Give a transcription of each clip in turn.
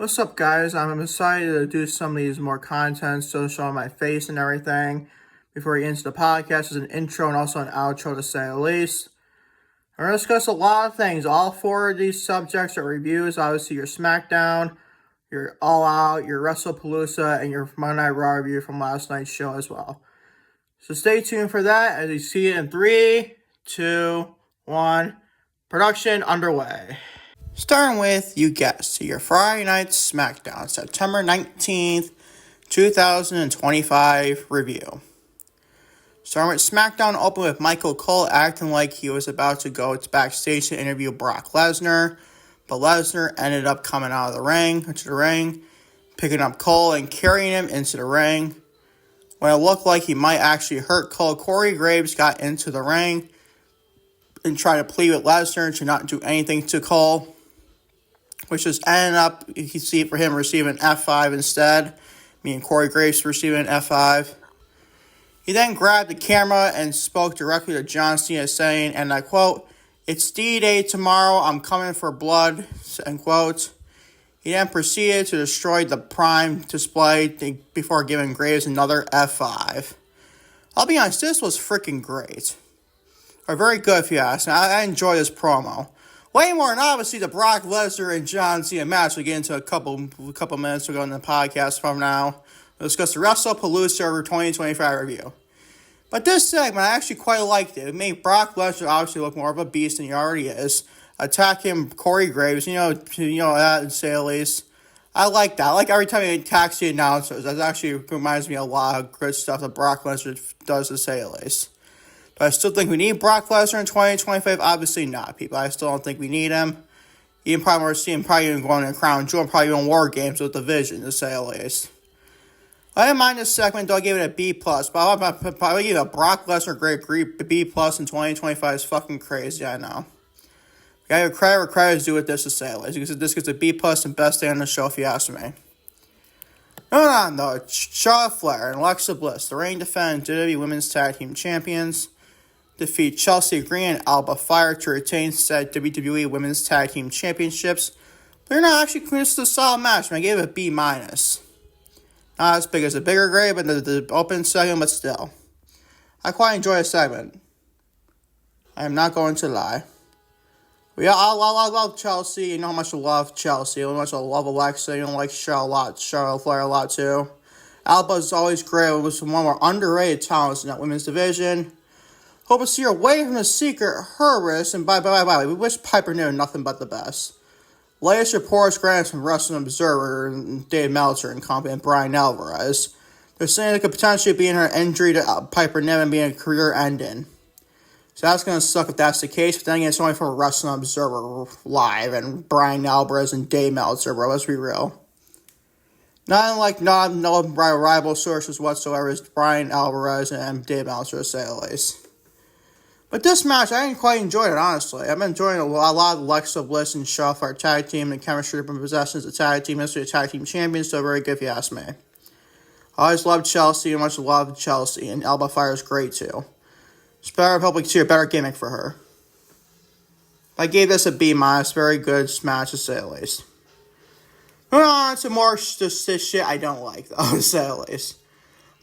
What's up, guys? I'm excited to do some of these more content, so showing my face and everything. Before we get into the podcast, there's an intro and also an outro to say the least. We're going to discuss a lot of things. All four of these subjects are reviews. Obviously, your Smackdown, your All Out, your WrestlePalooza, and your Monday Night Raw review from last night's show as well. So stay tuned for that as you see it in 3, 2, 1. Production underway. Starting with, you guessed, your Friday Night Smackdown, September 19th, 2025 review. Starting with SmackDown, opened with Michael Cole acting like he was about to go backstage to interview Brock Lesnar, but Lesnar ended up coming into the ring, picking up Cole and carrying him into the ring. When it looked like he might actually hurt Cole, Corey Graves got into the ring and tried to plead with Lesnar to not do anything to Cole, which just ended up, you can see for him receiving F5 instead, meaning Corey Graves receiving an F5. He then grabbed the camera and spoke directly to John Cena saying, and I quote, "It's D-Day tomorrow, I'm coming for blood," end quote. He then proceeded to destroy the Prime display before giving Graves another F5. I'll be honest, this was freaking great. Or very good if you ask me. I enjoy this promo. Way more than obviously the Brock Lesnar and John Cena match. We'll get into a couple minutes ago in the podcast from now. We'll discuss the WrestlePalooza over 2025 review. But this segment, I actually quite liked it. It made Brock Lesnar obviously look more of a beast than he already is. Attacking Corey Graves, you know that, to say the least. I like that. I like every time he attacks the announcers. That actually reminds me a lot of good stuff that Brock Lesnar does, to say the least. Do I still think we need Brock Lesnar in 2025? Obviously not, people. I still don't think we need him. You can probably see him probably even going to Crown Jewel and probably even War Games with Division, to say the least. I didn't mind this segment, though I gave it a B+, but I give a Brock Lesnar grade B+ in 2025 is fucking crazy, I know. You gotta give credit where credit is due with this, to say the least. This gets a B+ and best day on the show, if you ask me. Moving on, though, Charlotte Flair and Alexa Bliss, the reigning defending WWE Women's Tag Team Champions, defeat Chelsea Green and Alba Fire to retain said WWE Women's Tag Team Championships. They're not actually this is a solid match, and I gave it a B-. Not as big as a bigger grade, but the open segment, but still. I quite enjoy the segment. I am not going to lie. I love Chelsea. You know how much I love Chelsea. You know how much I love Alexa. You know, like Charlotte Flair a lot too. Alba is always great. It was one of our underrated talents in that women's division. Hope to see her away from the secret Hurwitz, and bye. We wish Piper knew nothing but the best. Latest reports granted from Wrestling Observer and Dave Meltzer and company and Brian Alvarez. They're saying it could potentially be in her injury to Piper Niven being a career ending. So that's going to suck if that's the case, but then again, it's only from Wrestling Observer Live and Brian Alvarez and Dave Meltzer, bro. Let's be real. No rival sources whatsoever is Brian Alvarez and Dave Meltzer, to say the least. But this match, I didn't quite enjoy it, honestly. I've been enjoying a lot of Alexa Bliss and Shaw for our tag team, and chemistry and possessions of tag team, history of tag team champions, so very good if you ask me. I always loved Chelsea, and much love Chelsea, and Alba Fire is great too. It's better, hopefully see a better gimmick for her. I gave this a B-, very good match, to say the least. Moving on to more just this shit I don't like, though, to say the least.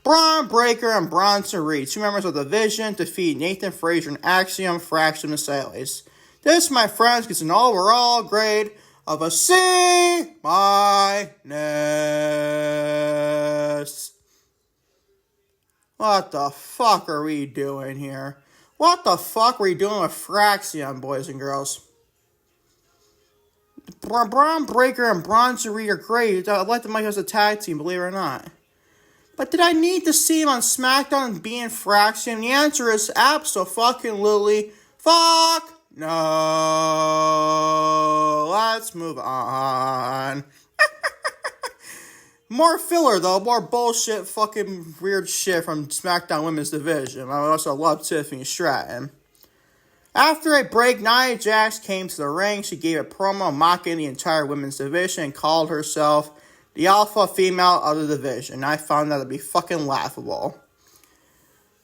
Braun Breaker and Bronson Reed, two members of the Vision, defeat Nathan Frazier and Axiom for Axiom, to say the least. This, my friends, gets an overall grade of a C-. What the fuck are we doing here? What the fuck are we doing with Fraxion, boys and girls? Braun Breaker and Bronson Reed are great. I'd like them as a tag team, believe it or not. But did I need to see him on SmackDown being Fraxion? The answer is abso-fucking-lutely fuck no. Let's move on. More filler, though. More bullshit, fucking weird shit from SmackDown Women's Division. I also love Tiffany Stratton. After a break, Nia Jax came to the ring. She gave a promo mocking the entire Women's Division and called herself the alpha female of the division. I found that to be fucking laughable.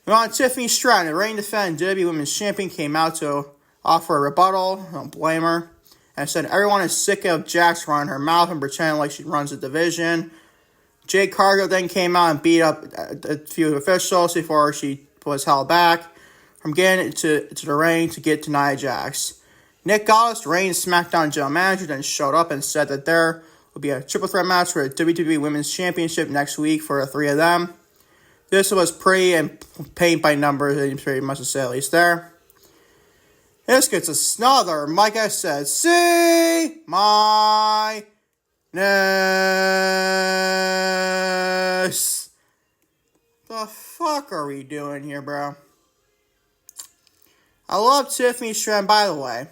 On Tiffany Stratton, the reigning defending WWE Women's Champion, came out to offer a rebuttal. I don't blame her. and said everyone is sick of Jax running her mouth and pretending like she runs the division. Jade Cargill then came out and beat up a few officials before she was held back from getting to the ring to get to Nia Jax. Nick Gallus, Reigns' SmackDown general manager, then showed up and said that there will be a triple threat match for the WWE Women's Championship next week for the three of them. This was pretty and paint by numbers, pretty much to say at least there. This gets another, like I said, see my ness. The fuck are we doing here, bro? I love Tiffany Stratton, by the way,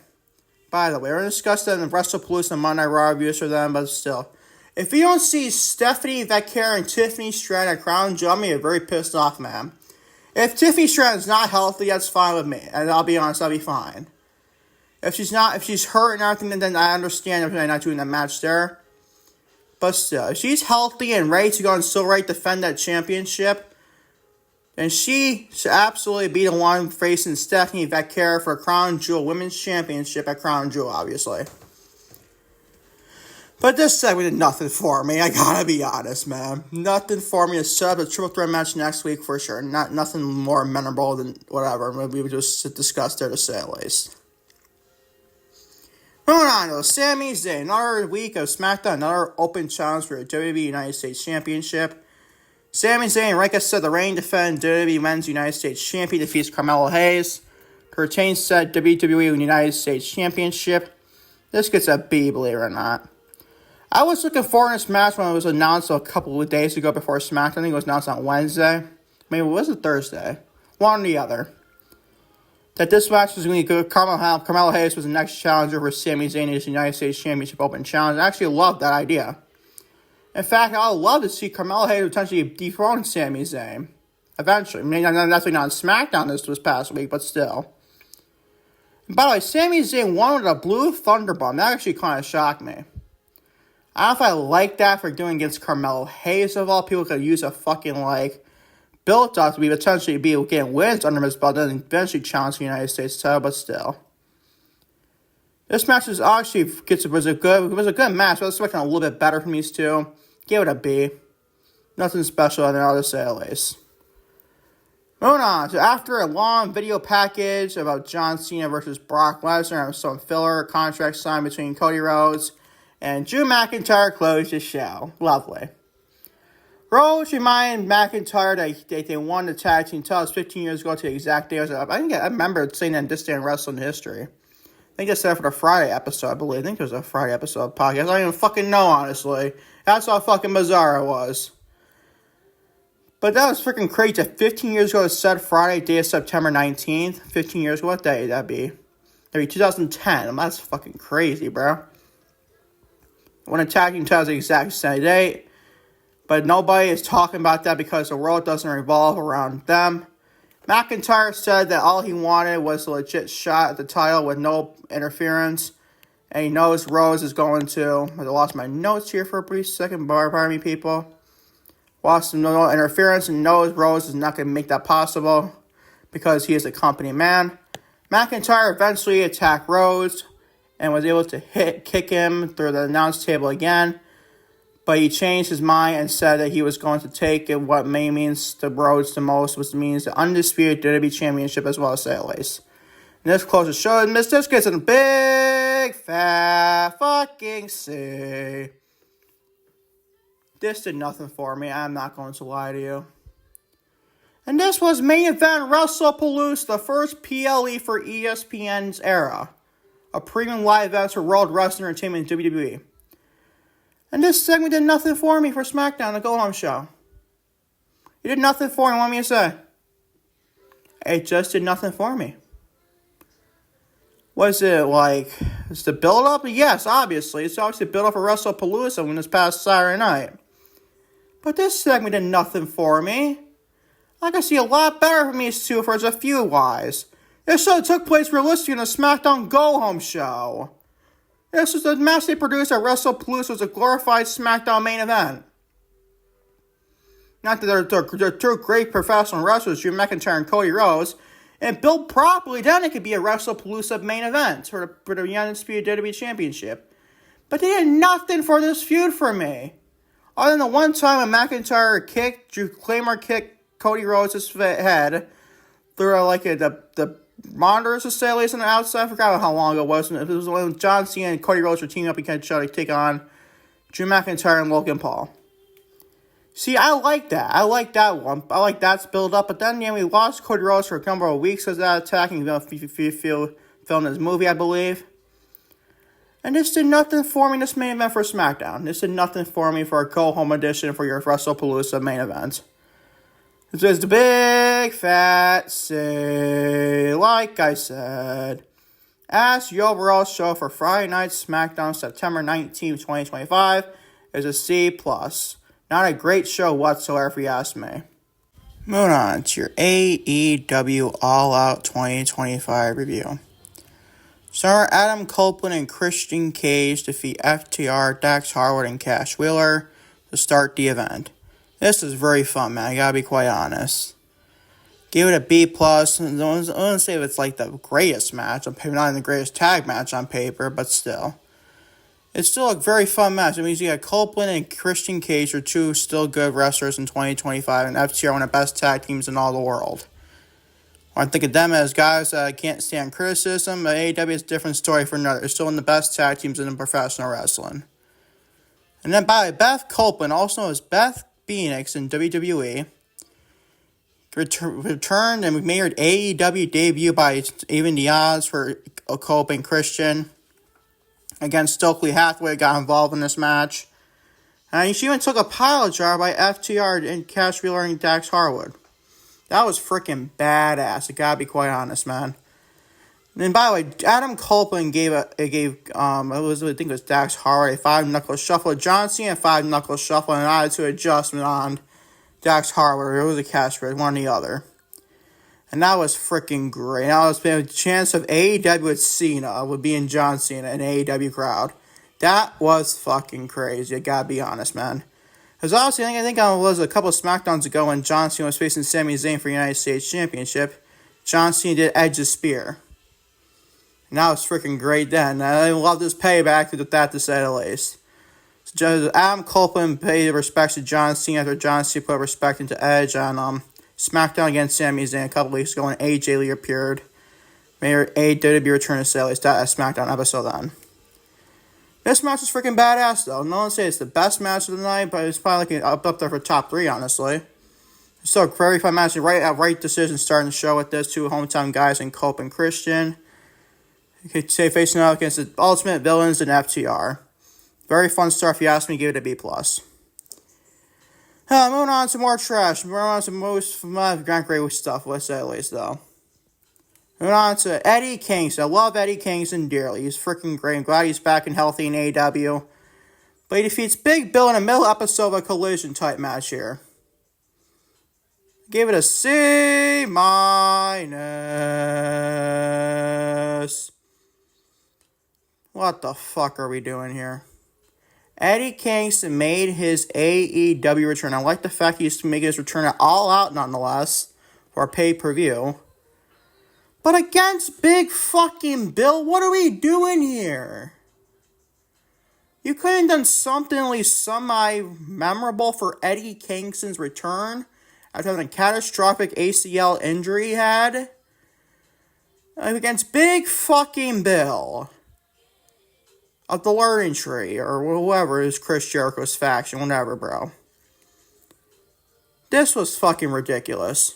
we're going to discuss that in the WrestlePalooza and Monday Night Raw reviews for them, but still. If you don't see Stephanie Vaquer and Tiffany Stratton at Crown Jewel, I'm going to get very pissed off, man. If Tiffany Stratton's not healthy, that's fine with me. And I'll be honest, I'll be fine. If she's hurt and everything, then I understand if they're not doing that match there. But still, if she's healthy and ready to go and still ready to defend that championship, then she should absolutely be the one facing Stephanie Vaquer for Crown Jewel Women's Championship at Crown Jewel, obviously. But this segment did nothing for me, I gotta be honest, man. Nothing for me to set up a triple threat match next week for sure. Nothing more memorable than whatever we would just discuss there to say at least. Moving on to Sami Zayn, another week of SmackDown, another open challenge for the WWE United States Championship. Sami Zayn, like I said, the reigning defending WWE Men's United States Champion, defeats Carmelo Hayes to retain said WWE United States Championship. This gets a B, believe it or not. I was looking forward to this match when it was announced a couple of days ago before SmackDown. I think it was announced on Wednesday. Maybe it was a Thursday. One or the other. That this match was going to be good. Carmelo Hayes was the next challenger for Sami Zayn in his United States Championship Open Challenge. I actually loved that idea. In fact, I would love to see Carmelo Hayes potentially dethrone Sami Zayn. Eventually. I mean, that's not on SmackDown this past week, but still. And by the way, Sami Zayn won with a blue Thunderbomb. That actually kind of shocked me. I don't know if I like that for doing against Carmelo Hayes of all people. Could use a fucking, build-up to be potentially getting wins under his belt and eventually challenge the United States title, but still. This match was actually was a good match, but I was expecting a little bit better from these two. Give it a B. Nothing special in there, I'll just say at least. Moving on, so after a long video package about John Cena versus Brock Lesnar and some filler contract signed between Cody Rhodes and Drew McIntyre closed the show. Lovely. Rhodes reminded McIntyre that they won the tag team titles 15 years ago to the exact day. I remember saying that in this day in wrestling history. I think I said it for the Friday episode, I believe. I think it was a Friday episode podcast. I don't even fucking know, honestly. That's how fucking bizarre it was. But that was freaking crazy. 15 years ago, it said Friday, day of September 19th. 15 years ago, what day would that be? That'd be 2010. That's fucking crazy, bro. When attacking titles the exact same date. But nobody is talking about that because the world doesn't revolve around them. McIntyre said that all he wanted was a legit shot at the title with no interference. And he knows Rose is going to... I lost my notes here for a brief second. Pardon me, people. Lost no interference and knows Rose is not going to make that possible because he is a company man. McIntyre eventually attacked Rose and was able to kick him through the announce table again. But he changed his mind and said that he was going to take what may means to Rhodes the most, which means the undisputed WWE Championship as well as say at least. And this closes the show, and Miss This gets a big fat fucking C. This did nothing for me, I'm not going to lie to you. And this was main event WrestlePalooza, the first PLE for ESPN's era. A premium live event for World Wrestling Entertainment and WWE. And this segment did nothing for me for SmackDown, the go-home show. It did nothing for me, what me to say? It just did nothing for me. Was it it's the build-up? Yes, obviously. It's obviously the build-up for WrestlePalooza when this past Saturday night. But this segment did nothing for me. I can see a lot better from these two for as a feud-wise. This show took place realistically in a SmackDown go-home show. This was the match they produced at WrestlePalooza was a glorified SmackDown main event. Not that they're two great professional wrestlers, Drew McIntyre and Cody Rhodes. and built properly, then it could be a WrestlePalooza main event for the Undisputed WWE Championship. But they did nothing for this feud for me. Other than the one time when McIntyre Drew Claymore kicked Cody Rhodes' head through the monitors, to say at least on the outside. I forgot how long it was. It was when John Cena and Cody Rhodes were teaming up and trying to take on Drew McIntyre and Logan Paul. See, I like that. I like that one. I like that's build up. But then, we lost Cody Rhodes for a number of weeks because of that attacking filming his movie, I believe. And this did nothing for me in this main event for SmackDown. This did nothing for me for a go-home edition for your WrestlePalooza main event. This is the big fat say, like I said. As the overall show for Friday Night SmackDown, September 19th, 2025, is a C+. Not a great show whatsoever, if you ask me. Moving on to your AEW All Out 2025 review. Star Adam Copeland and Christian Cage defeat FTR, Dax Harwood, and Cash Wheeler to start the event. This is very fun, man. I gotta be quite honest. Give it a B+. I wouldn't say it's like the greatest match on paper, not even the greatest tag match on paper, but still. It's still a very fun match. It means you got Copeland and Christian Cage are two still good wrestlers in 2025, and FTR are one of the best tag teams in all the world. I think of them as guys that can't stand criticism, but AEW is a different story for another. They're still one of the best tag teams in professional wrestling. And then by Beth Copeland, also known as Beth Phoenix in WWE, returned and made her AEW debut by even the odds for Copeland and Christian. Again, Stokely Hathaway got involved in this match. And she even took a pile jar by FTR and Cash Wheeler and Dax Harwood. That was freaking badass. I gotta be quite honest, man. And by the way, Adam Copeland gave I think it was Dax Harwood a 5-knuckle shuffle. John Cena 5-knuckle shuffle and an attitude adjustment on Dax Harwood. It was a Cash Wheeler, one or the other. And that was freaking great. That was a chance of AEW with Cena would be in John Cena in AEW crowd. That was fucking crazy. I gotta be honest, man. Because obviously, I think it was a couple of SmackDowns ago when John Cena was facing Sami Zayn for the United States Championship. John Cena did Edge's spear. And that was freaking great then. I love this payback with that, to say the least. So Adam Copeland paid respects to John Cena after John Cena put respect into Edge on SmackDown against Sami Zayn a couple weeks ago when AJ Lee appeared. Made AEW return to say at least that SmackDown episode then. This match is freaking badass, though. No one say it's the best match of the night, but it's probably up there for top 3, honestly. It's still a very fun match. Right decision starting the show with those two hometown guys in Cope and Christian. You could say facing out against the Ultimate Villains and FTR. Very fun start, if you ask me. Give it a B+. Moving on to more trash. Moving on to most great stuff, let's say at least, though. Moving on to Eddie Kingston. I love Eddie Kingston dearly. He's freaking great. I'm glad he's back and healthy in AEW. But he defeats Big Bill in the middle episode of a Collision type match here. Gave it a C-. What the fuck are we doing here? Eddie Kingston made his AEW return. I like the fact he's making his return at All Out, nonetheless, for a pay-per-view. But against Big fucking Bill, what are we doing here? You couldn't have done something at least semi-memorable for Eddie Kingston's return after having a catastrophic ACL injury he had? Against Big fucking Bill of the Learning Tree, or whoever is Chris Jericho's faction, whatever, bro. This was fucking ridiculous.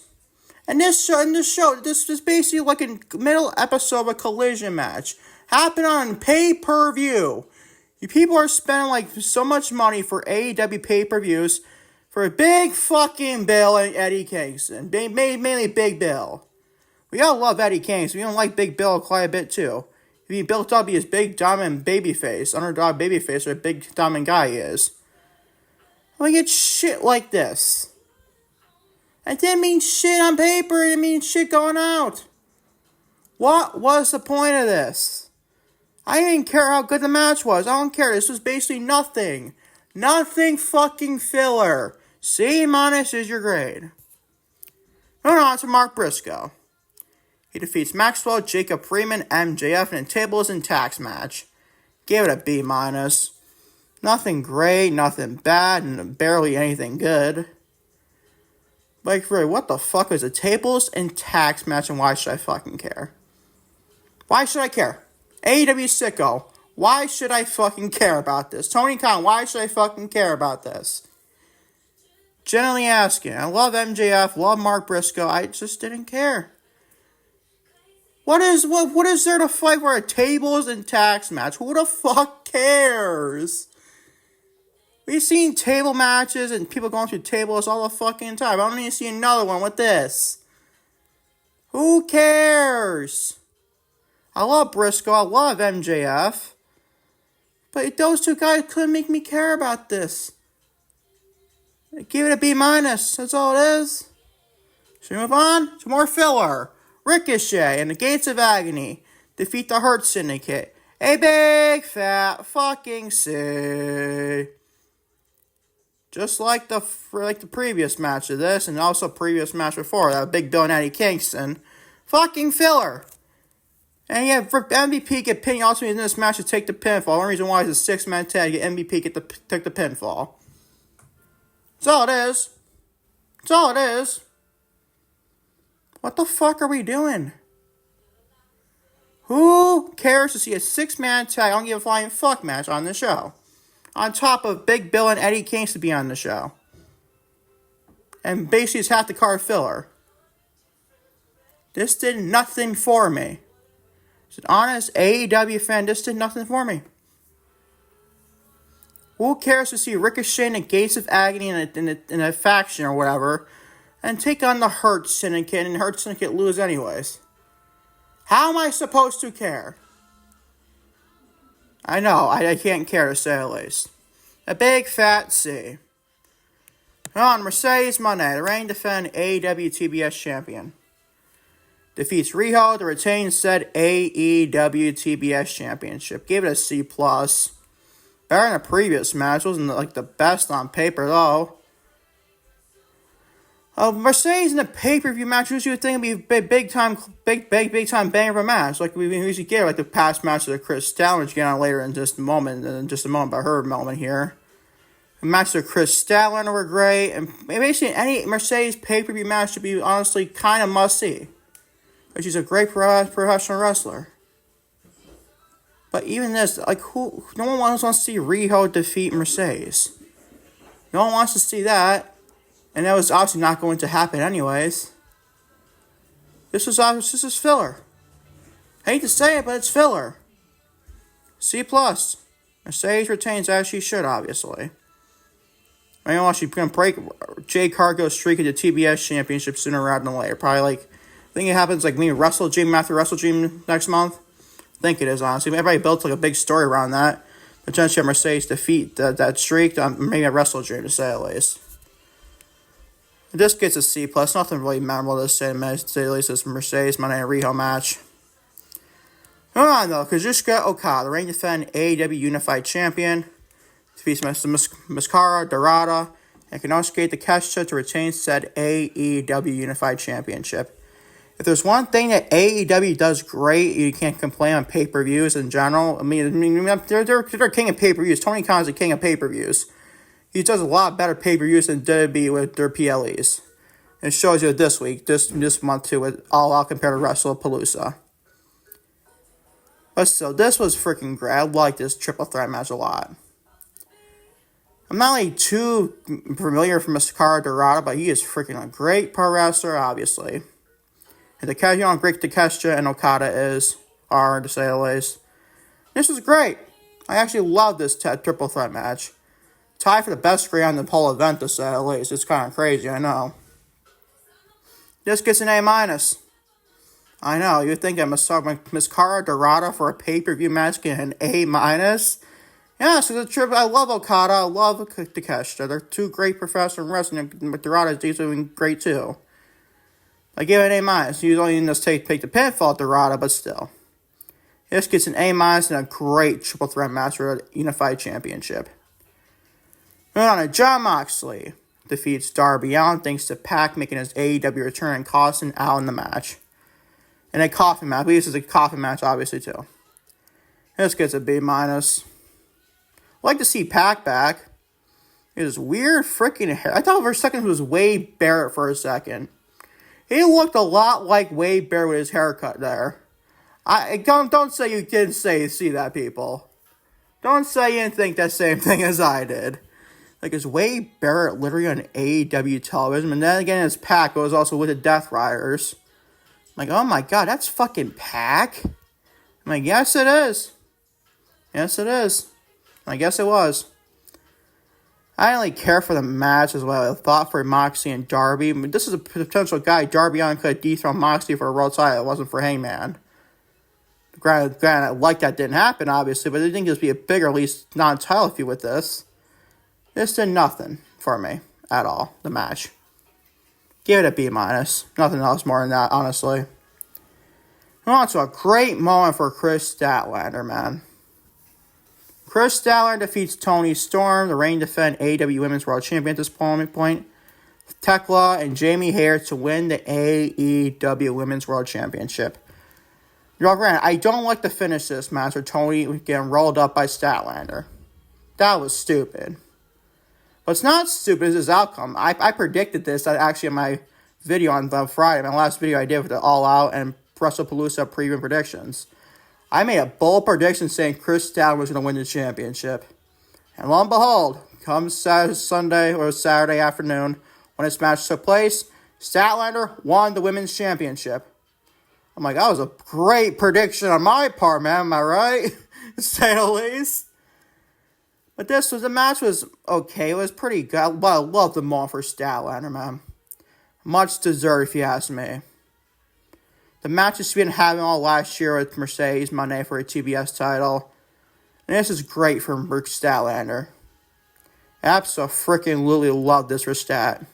And this is basically like a middle episode of a Collision match. Happened on pay-per-view. You people are spending like so much money for AEW pay-per-views for Big fucking Bill and Eddie Kingston. Mainly Big Bill. We all love Eddie Kingston. We don't like Big Bill quite a bit too. He built up his big dominant babyface, underdog babyface, or a big dominant guy he is. We get shit like this. It didn't mean shit on paper, it means shit going out. What was the point of this? I didn't care how good the match was. I don't care. This was basically nothing. Nothing fucking filler. C- is your grade. Moving on to Mark Briscoe. He defeats Maxwell, Jacob Freeman, MJF in a tables and tax match. Gave it a B-. Nothing great, nothing bad, and barely anything good. Like, really, what the fuck is a tables and tax match, and why should I fucking care? Why should I care? AEW sicko, why should I fucking care about this? Tony Khan, why should I fucking care about this? Generally asking, I love MJF, love Mark Briscoe, I just didn't care. What is there to fight for a tables and tax match? Who the fuck cares? We've seen table matches and people going through tables all the fucking time. I don't need to see another one with this. Who cares? I love Briscoe. I love MJF. But those two guys couldn't make me care about this. Give it a B-. That's all it is. Should we move on? Some more filler. Ricochet and the Gates of Agony defeat the Hurt Syndicate. A big fat fucking C. Just like the previous match of this, and also previous match before, that Big Bill and Eddie Kingston. Fucking filler. And yeah, for MVP get pinned, also in this match to take the pinfall. The only reason why is a 6-man tag, get MVP take the pinfall. That's all it is. That's all it is. What the fuck are we doing? Who cares to see a 6-man tag? I don't give a flying fuck match on the show. On top of Big Bill and Eddie Kingston to be on the show. And basically it's half the card filler. This did nothing for me. As an honest AEW fan, this did nothing for me. Who cares to see Ricochet and the Gates of Agony in a faction or whatever, and take on the Hurt Syndicate, and Hurt Syndicate lose anyways? How am I supposed to care? I know, I can't care to say the least. A big fat C. On Mercedes Moné, the reigning defending AEW TBS champion, defeats Riho to retain said AEW TBS championship. Gave it a C+. Better than the previous match. Wasn't like the best on paper though. Mercedes in the pay-per-view match, usually would think it'd be big time banger of a match, like we usually get, like the past matches of Chris Statlander, which get on later in just a moment, about her moment here. The matches of Chris Statlander were great, and basically any Mercedes pay-per-view match should be honestly kind of must-see. But she's a great professional wrestler. But even this, like, no one wants to see Riho defeat Mercedes. No one wants to see that. And that was obviously not going to happen anyways. This is filler. I hate to say it, but it's filler. C+. Mercedes retains as she should, obviously. I know she's going to break Jay Cargo's streak of the TBS Championship sooner rather than later. Probably I think it happens like maybe Wrestle Dream after Wrestle Dream next month. I think it is, honestly. Everybody built like a big story around that. Potentially Mercedes defeat that streak. Maybe a Wrestle Dream to say at least. This gets a C+. Nothing really memorable to say at least this Mercedes Moné and Riho match. Moving on though, Kazuchika Okada, the reigning defending AEW Unified Champion, defeats Mascara Dorada and Konosuke Takeshita to retain said AEW Unified Championship. If there's one thing that AEW does great, you can't complain on pay-per-views in general. I mean, they're king of pay-per-views. Tony Khan's the king of pay-per-views. He does a lot better pay-per-views than WWE with their PLEs. And it shows you this week, this month too, with All Out compared to WrestlePalooza. But still, this was freaking great. I like this triple threat match a lot. I'm not like too familiar with Mascara Dorada, but he is freaking a great pro wrestler, obviously. And how great Takeshita and Okada are, to say the least. This was great. I actually love this triple threat match. Tied for the best grade on the whole event, to say the least. It's kind of crazy, I know. This gets an A-. I know, you'd think Mascara Dorada for a pay-per-view match get an A-. Yeah, so I love Okada, I love Takeshita. They're two great professional wrestlers, but Dorada is doing great too. I give it an A-. You don't even just take the pinfall at Dorada, but still. This gets an A- and a great triple threat match for a Unified Championship. Moving on to Jon Moxley. Defeats Darby Allin thanks to Pac making his AEW return and costing out in the match. And a coffee match. This is a coffee match, obviously, too. This gets a B-. I'd like to see Pac back. His weird freaking hair. I thought for a second it was Wade Barrett for a second. He looked a lot like Wade Barrett with his haircut there. Don't say you didn't see that, people. Don't say you didn't think that same thing as I did. Like, is Wade Barrett literally on AEW television? And then again, it's Pac, who was also with the Death Riders. I'm like, oh my god, that's fucking Pac? I'm like, yes it is. Yes it is. I guess it was. I didn't really care for the match as well. I thought for Moxley and Darby. I mean, this is a potential guy. Darby Allin could have dethroned Moxley for a world title. It wasn't for Hangman. Granted, like that didn't happen, obviously, but I think this would be a bigger, at least non-title feud with this. This did nothing for me at all, the match. Give it a B-. Nothing else more than that, honestly. On to a great moment for Chris Statlander, man. Chris Statlander defeats Toni Storm, the reigning defending AEW Women's World Champion at this point. Tekla and Jamie Hayter to win the AEW Women's World Championship. Granted, I don't like the finish this match with Toni getting rolled up by Statlander. That was stupid. What's not stupid is his outcome. I predicted this actually in my video on Friday, my last video I did with the All Out and WrestlePalooza preview predictions. I made a bold prediction saying Chris Statlander was going to win the championship. And lo and behold, comes Sunday or Saturday afternoon when this match took place, Statlander won the women's championship. I'm like, that was a great prediction on my part, man. Am I right? To say the least. But the match was okay. It was pretty good. But I love the moment for Statlander, man. Much deserved, if you ask me. The matches we've been having all last year with Mercedes Monday for a TBS title. And this is great for Statlander. Absolutely love this for Stat.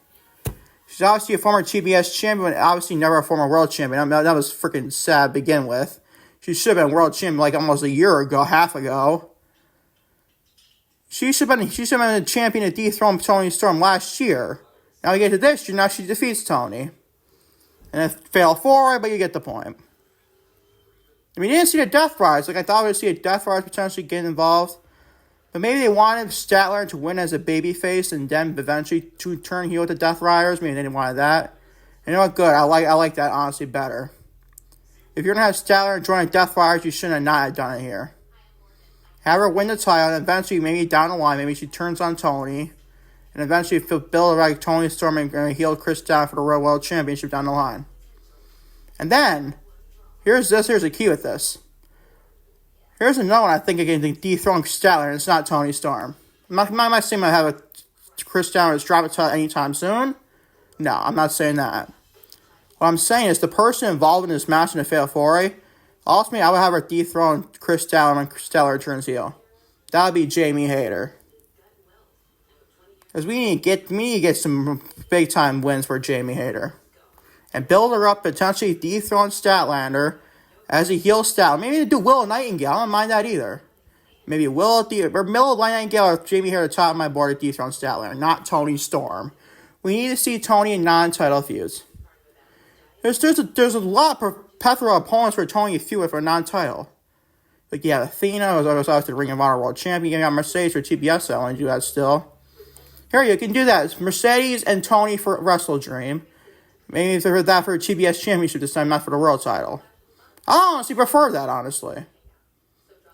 She's obviously a former TBS champion, but obviously never a former world champion. I mean, that was freaking sad to begin with. She should have been world champion like almost a year ago, half ago. She should have been the champion to dethrone Toni Storm last year. Now we get to this year, now she defeats Toni. And it failed forward, but you get the point. I mean, you didn't see the Death Riders. Like, I thought we'd see a Death Riders potentially get involved. But maybe they wanted Statlander to win as a babyface and then eventually to turn heel with the Death Riders. Maybe they didn't want that. And you know what? Good. I like that, honestly, better. If you're going to have Statlander join the Death Riders, you shouldn't have not done it here. Have her win the title, and eventually, maybe down the line, maybe she turns on Toni. And eventually build like Toni Storm and heel Chris Statlander for the Royal World Championship down the line. And then, here's a key with this. Here's another one I think I can dethrone Statlander, and it's not Toni Storm. Am I saying I have a Chris Statlander drop a title anytime soon? No, I'm not saying that. What I'm saying is the person involved in this match in the Fatal 4-Way, ultimately I would have her dethrone Chris Statlander when Statlander turns heel. That would be Jamie Hayter. Because we need to get some big time wins for Jamie Hayter. And build her up, potentially dethrone Statlander as a heel Statlander. Maybe do Willow Nightingale. I don't mind that either. Maybe Willow Nightingale or Jamie Hayter at the top of my board to dethrone Statlander, not Toni Storm. We need to see Toni in non-title feuds. There's a lot of plethora of opponents for Toni to feud with for a non-title. Like, yeah, Athena was obviously the Ring of Honor World Champion. You got Mercedes for TBS, I want to do that still. Here, you can do that. It's Mercedes and Toni for Wrestle Dream. Maybe for that for a TBS Championship this time, not for the World title. I honestly prefer that, honestly.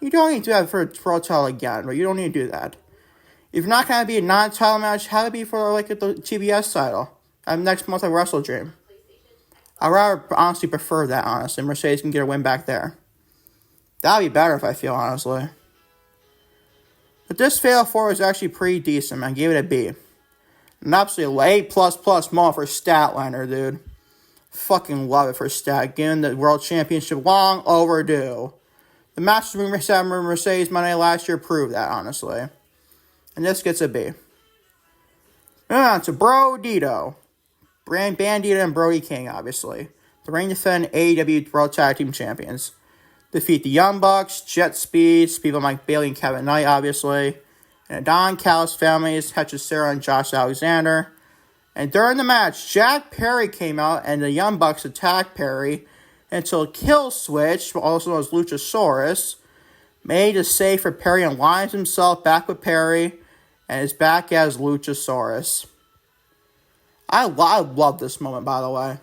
You don't need to do that for a World title again, but you don't need to do that. If you're not going to be a non-title match, have it be for like the TBS title. Next month at Wrestle Dream. I'd rather honestly prefer that, honestly. Mercedes can get a win back there. That would be better if I feel, honestly. But this Fatal 4 is actually pretty decent, man. I gave it a B. An absolute A++ moment for Statlander, dude. Fucking love it for Stat. Getting the World Championship long overdue. The match between Mercedes Monday last year proved that, honestly. And this gets a B. Moving on to Bro Dito. Bandito and Brody King, obviously. The reigning defending AEW World Tag Team Champions. Defeat the Young Bucks, Jet Speeds, people like Bailey and Kevin Knight, obviously. And Don Callis families, Sarah and Josh Alexander. And during the match, Jack Perry came out and the Young Bucks attacked Perry. until Kill Switch, also known as Luchasaurus, made a save for Perry and lines himself back with Perry and is back as Luchasaurus. I love this moment, by the way.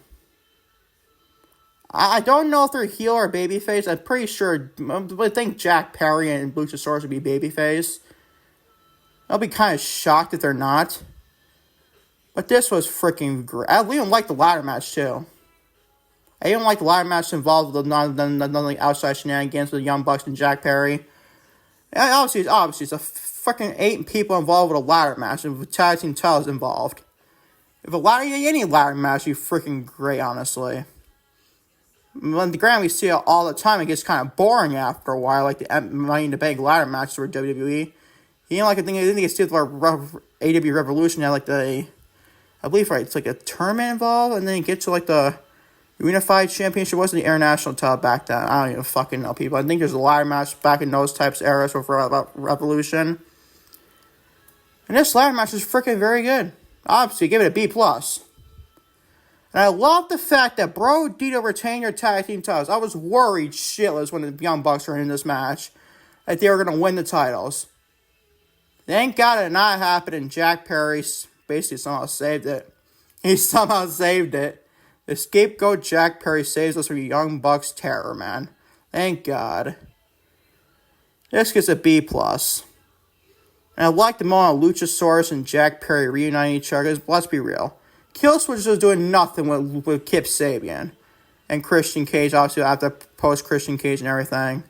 I don't know if they're heel or babyface. I'm pretty sure. I think Jack Perry and Luchasaurus would be babyface. I'll be kind of shocked if they're not. But this was freaking great. I even like the ladder match, too. I even like the ladder match involved with the outside shenanigans with the Young Bucks and Jack Perry. And obviously, it's a freaking 8 people involved with a ladder match and with tag team titles involved. If any ladder match would be freaking great, honestly. When the Grand we see it all the time, it gets kind of boring after a while, like the Money in the Bank ladder matches for WWE. You know, like I think it's still AEW Revolution had like I believe it's like a tournament involved, and then you get to like the Unified Championship. Wasn't the International title back then? I don't even fucking know, people. I think there's a ladder match back in those types of eras with Revolution. And this ladder match is freaking very good. Obviously, give it a B+. And I love the fact that Bro Dito retained their tag team titles. I was worried shitless when the Young Bucks were in this match that they were going to win the titles. Thank God it did not happen, and Jack Perry basically somehow saved it. He somehow saved it. The scapegoat Jack Perry saves us from Young Bucks terror, man. Thank God. This gets a B+. And I like the moment Luchasaurus and Jack Perry reuniting each other, because let's be real. Killswitch was doing nothing with Kip Sabian and Christian Cage, obviously after post-Christian Cage and everything.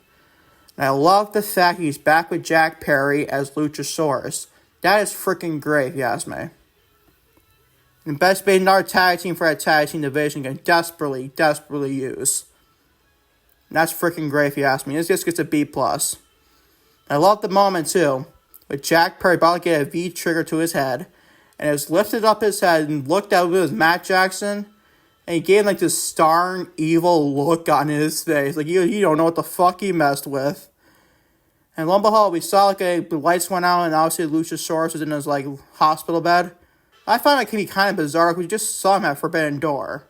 And I love the fact he's back with Jack Perry as Luchasaurus. That is freaking great, if you ask me. And best being another tag team for that tag team division can desperately use. And that's freaking great, if you ask me. This just gets a B+. I love the moment, too, with Jack Perry about to get a V-trigger to his head. And has lifted up his head and looked at Matt Jackson. And he gave him like this starn, evil look on his face. Like, you don't know what the fuck he messed with. And lo and behold, we saw like the lights went out and obviously Luchasaurus was in his like hospital bed. I find it can be kind of bizarre because we just saw him at Forbidden Door.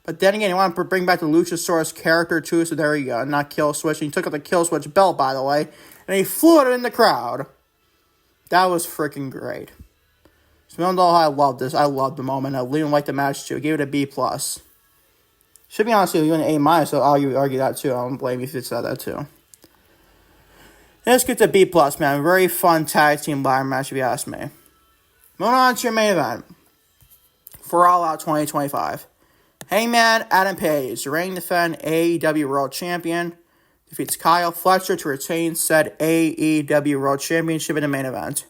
But then again, he wanted to bring back the Luchasaurus character too, so there you go. Not Kill Switch. And he took out the Kill Switch belt, by the way. And he flew it in the crowd. That was freaking great. So even though I love this, I love the moment. I even like the match too. I gave it a B+. Should be honest with you, an A-, so I'll argue that too. I don't blame you if you said that too. Let's get to B+, man. Very fun tag team ladder match if you ask me. Moving on to your main event for All Out 2025. Hangman Adam Page, the reigning defending AEW World Champion, defeats Kyle Fletcher to retain said AEW World Championship in the main event.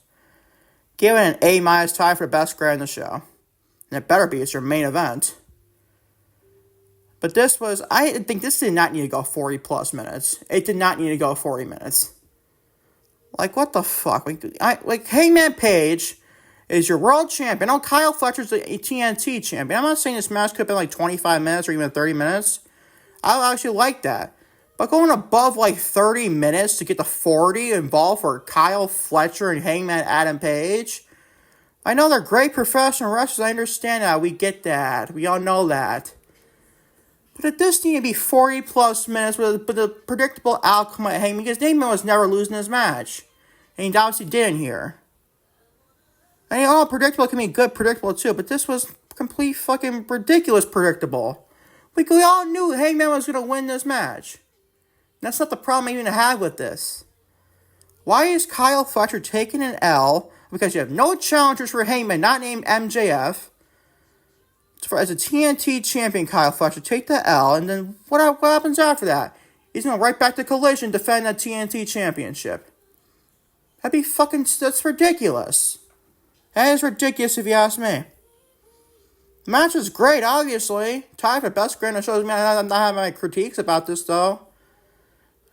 Give it an A- tie for best guy in the show. And it better be, it's your main event. But I think this did not need to go 40 plus minutes. It did not need to go 40 minutes. Like, what the fuck? Like Hangman Page is your world champion. I know Kyle Fletcher's the TNT champion. I'm not saying this match could have been like 25 minutes or even 30 minutes. I actually like that. But going above like 30 minutes to get the 40 involved for Kyle Fletcher and Hangman Adam Page. I know they're great professional wrestlers. I understand that. We get that. We all know that. But it does need to be 40 plus minutes with a predictable outcome at Hangman, because Hangman was never losing his match. And he obviously didn't here. And all predictable can be good predictable too, but this was complete fucking ridiculous predictable. We all knew Hangman was going to win this match. That's not the problem I even have with this. Why is Kyle Fletcher taking an L? Because you have no challengers for Hangman, not named MJF. As a TNT champion, Kyle Fletcher, take the L, and then what happens after that? He's going right back to Collision, defend that TNT championship. That's ridiculous. That is ridiculous if you ask me. The match was great, obviously. Tied for best grand. It shows me I'm not having my critiques about this, though.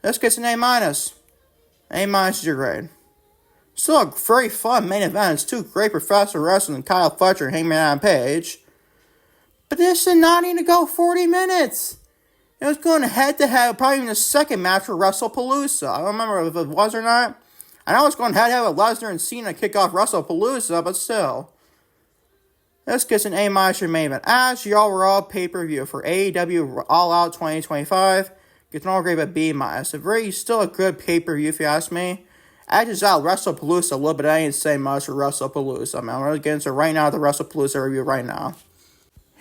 This gets an A-. A- is your grade. Still a very fun main event. It's two great professional wrestlers, Kyle Fletcher and Hangman Adam Page. But this did not need to go 40 minutes. It was going head-to-head, probably even the second match for WrestlePalooza. I don't remember if it was or not. I know it's going head-to-head with Lesnar and Cena to kick off WrestlePalooza, but still. This gets an A- for main event. As the overall pay-per-view for AEW All Out 2025 gets an overgrade of B-. It's still a good pay-per-view if you ask me. Edges out WrestlePalooza a little bit. I ain't saying much for WrestlePalooza. I'm going to get into right now the WrestlePalooza review right now.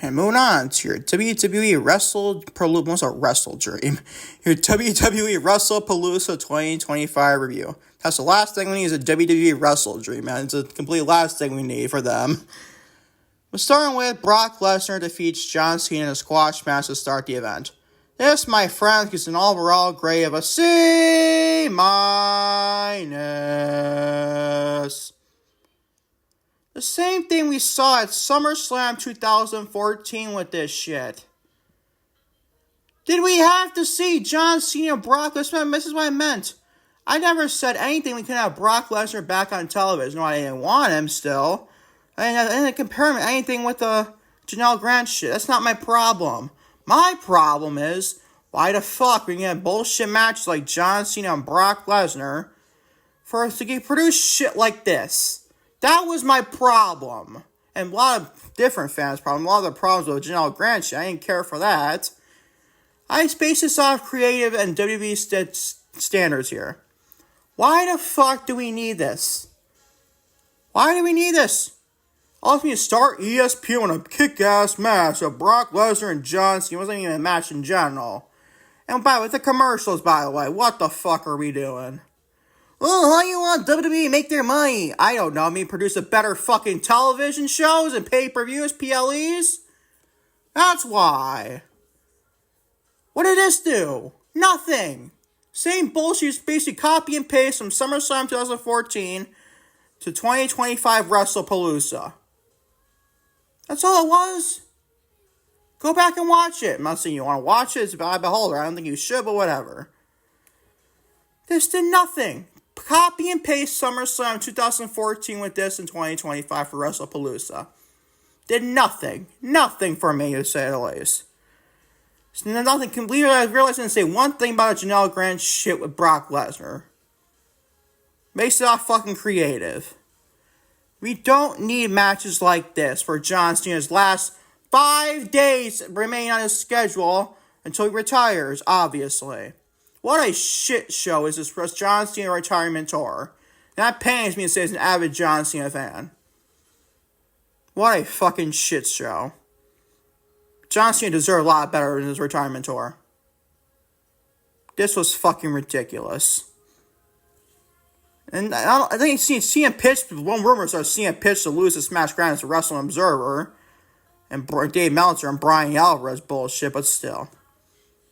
And moving on to your WWE WrestleDream. Your WWE WrestlePalooza 2025 review. That's the last thing we need is a WWE WrestleDream, man. It's the complete last thing we need for them. We're starting with Brock Lesnar defeats John Cena in a squash match to start the event. This, my friends, gets an overall grade of a C-. The same thing we saw at SummerSlam 2014 with this shit. Did we have to see John Cena and Brock Lesnar? This is what I meant. I never said anything we couldn't have Brock Lesnar back on television. No, I didn't want him still. I didn't compare him to anything with the Janelle Grant shit. That's not my problem. My problem is, why the fuck we can have bullshit matches like John Cena and Brock Lesnar for us to produce shit like this? That was my problem. And a lot of different fans' problems. A lot of the problems with Janelle Grant shit. I didn't care for that. I base this off creative and WWE standards here. Why the fuck do we need this? Why do we need this? Also, you start ESPN with a kick-ass match of Brock Lesnar and John Cena. It wasn't even a match in general. And with the commercials, by the way, what the fuck are we doing? Oh, how you want WWE to make their money? I don't know. I mean, produce a better fucking television shows and pay-per-views, PLEs? That's why. What did this do? Nothing. Same bullshit. It's basically copy and paste from SummerSlam 2014 to 2025 WrestlePalooza. That's all it was. Go back and watch it. I'm not saying you want to watch it. It's by beholder. I don't think you should, but whatever. This did nothing. Copy and paste SummerSlam 2014 with this in 2025 for WrestlePalooza. Did nothing. Nothing for me, to say the least. Nothing completely. I realized I didn't say one thing about a Janelle Grant shit with Brock Lesnar. Makes it all fucking creative. We don't need matches like this for John Cena's last 5 days remain on his schedule until he retires, obviously. What a shit show is this John Cena retirement tour. And that pains me to say as an avid John Cena fan. What a fucking shit show. John Cena deserved a lot better in his retirement tour. This was fucking ridiculous. And I think Cena pitched, one rumor started Cena pitched to lose his Smash Ground as a Wrestling Observer. And Dave Meltzer and Brian Alvarez bullshit, but still.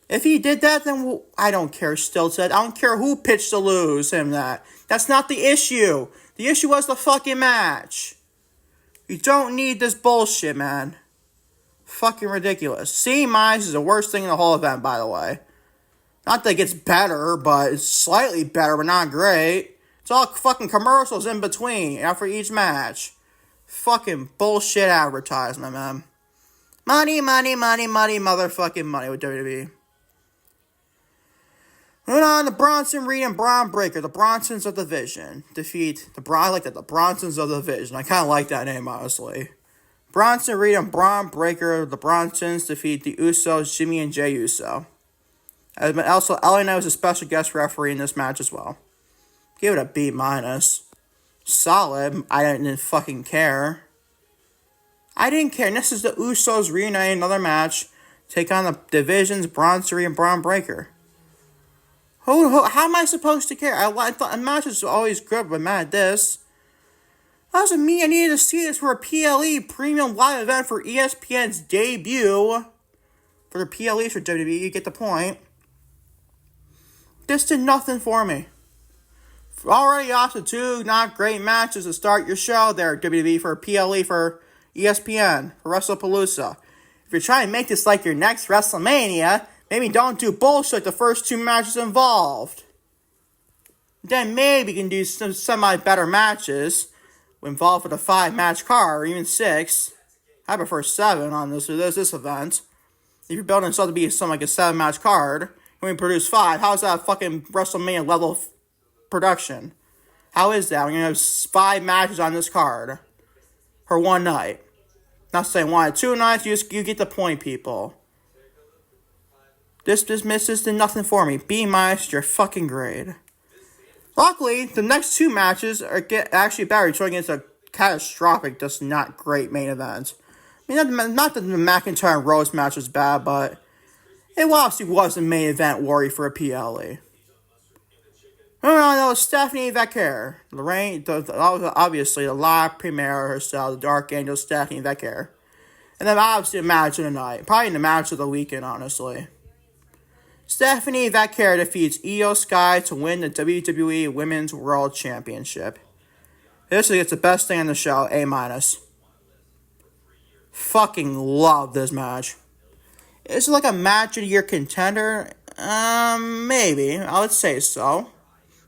If he did that, then I don't care still said. I don't care who pitched to lose him that. That's not the issue. The issue was the fucking match. You don't need this bullshit, man. Fucking ridiculous. C- is the worst thing in the whole event, by the way. Not that it gets better, but it's slightly better, but not great. It's all fucking commercials in between after each match. Fucking bullshit advertisement, man. Money, motherfucking money with WWE. Moving on to Bronson Reed and Braun Breaker, the Bronsons of the Vision. Defeat the Bronsons of the Vision. I kind of like that name, honestly. Bronson Reed and Braun Breaker, the Bronsons, defeat the Usos, Jimmy and Jey Uso. Also, LA Knight was a special guest referee in this match as well. Give it a B-. Solid. I didn't fucking care. I didn't care. And this is the Usos reuniting another match. Take on the Division's Bronson Reed and Braun Breaker. How am I supposed to care? I thought a match is always good, but mad at this. That doesn't mean I needed to see this for a PLE premium live event for ESPN's debut. For the PLEs for WWE, you get the point. This did nothing for me. Already off to two not great matches to start your show there, WWE, for PLE for ESPN, for WrestlePalooza. If you're trying to make this like your next WrestleMania, maybe don't do bullshit like the first two matches involved. Then maybe you can do some semi-better matches involved with a 5-match card, or even 6. I prefer 7 on this event. If you're building something to be something like a 7-match card, and we produce 5, how's that fucking WrestleMania level of production? How is that? We're going to have 5 matches on this card for one night. Not saying 1 or 2 nights, you get the point, people. This misses did nothing for me. B-, your fucking grade. Luckily, the next 2 matches actually better, showing against a catastrophic, just not great main event. I mean, not that the McIntyre and Rose match was bad, but it obviously was a main event worry for a PLE. No, Stephanie Vacquer. Lorraine, obviously, the La Primera herself, the Dark Angel, Stephanie Vacquer. And then obviously the match of the night. Probably the match of the weekend, honestly. Stephanie Vacquer defeats Io Sky to win the WWE Women's World Championship. This is the best thing on the show, A-. Fucking love this match. Is it like a match of the year contender? Maybe. I would say so.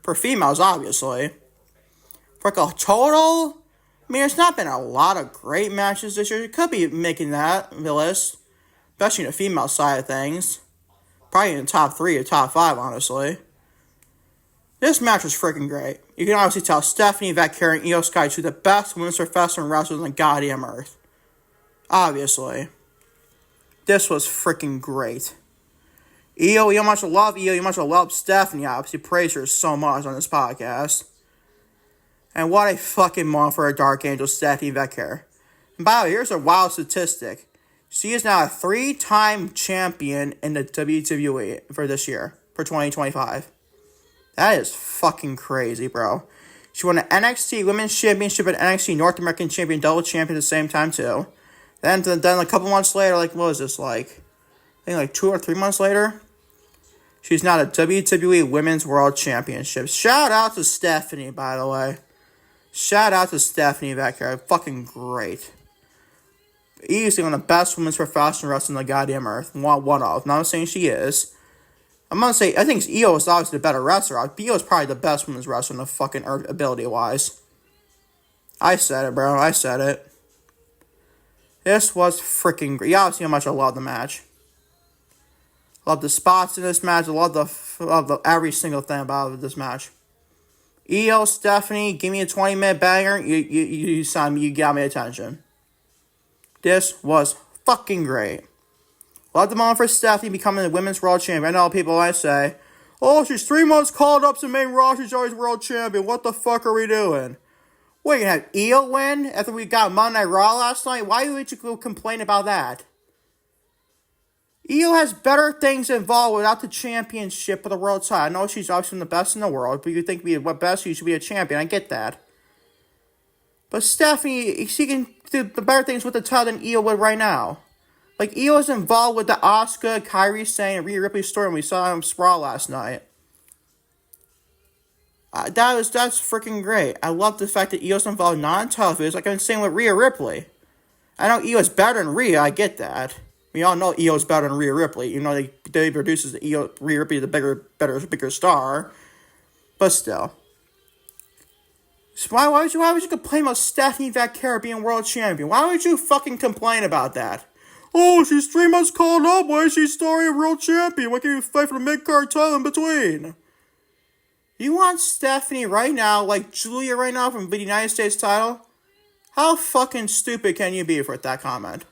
For females, obviously. For like a total, I mean, there's not been a lot of great matches this year. It could be making that the list, especially in the female side of things. Probably in the top 3 or top 5, honestly. This match was freaking great. You can obviously tell Stephanie Vacquer and Io Sky, 2 of the best women's professional wrestlers on the goddamn earth. Obviously. This was freaking great. Io, you much love Io, you much love Stephanie. Obviously, praise her so much on this podcast. And what a fucking moment for a Dark Angel, Stephanie Vacquer. And by the way, here's a wild statistic. She is now a 3-time champion in the WWE for this year, for 2025. That is fucking crazy, bro. She won an NXT Women's Championship and NXT North American Champion, double champion at the same time, too. Then a couple months later, like, what was this, like, I think like 2 or 3 months later, she's now the WWE Women's World Championship. Shout out to Stephanie, by the way. Shout out to Stephanie Vacquer. Fucking great. Easily one of the best women's professional wrestlers on the goddamn earth. One of. Not saying she is. I'm gonna say, I think Io is obviously the better wrestler. Io is probably the best women's wrestler in the fucking earth, ability-wise. I said it, bro. I said it. This was freaking great. You obviously how much I love the match. Love the spots in this match. I love the every single thing about this match. Io, Stephanie, give me a 20-minute banger. You signed me. You got me attention. This was fucking great. Love the moment for Stephanie becoming the Women's World Champion. I know people might say, oh, she's 3 months called up to the main Raw. She's always World Champion. What the fuck are we doing? What, you gonna have Io win after we got Monday Night Raw last night? Why would you go complain about that? Io has better things involved without the championship of the world title. I know she's obviously the best in the world, but you think be the best, you should be a champion. I get that. But Stephanie, she can do the better things with the title than Io would right now. Like, Io is involved with the Asuka, Kairi Sane, and Rhea Ripley story, and we saw him sprawl last night. That's freaking great. I love the fact that Io's involved non-television, like I've been saying with Rhea Ripley. I know Io's better than Rhea, I get that. We all know Io's better than Rhea Ripley. You know, they produces Rhea Ripley the bigger star. But still. So why would you complain about Stephanie Vacquer being world champion? Why would you fucking complain about that? Oh, she's 3 months called up. Why is she still a world champion? Why can't you fight for the mid-card title in between? You want Stephanie right now, like Julia right now from the United States title? How fucking stupid can you be for that comment?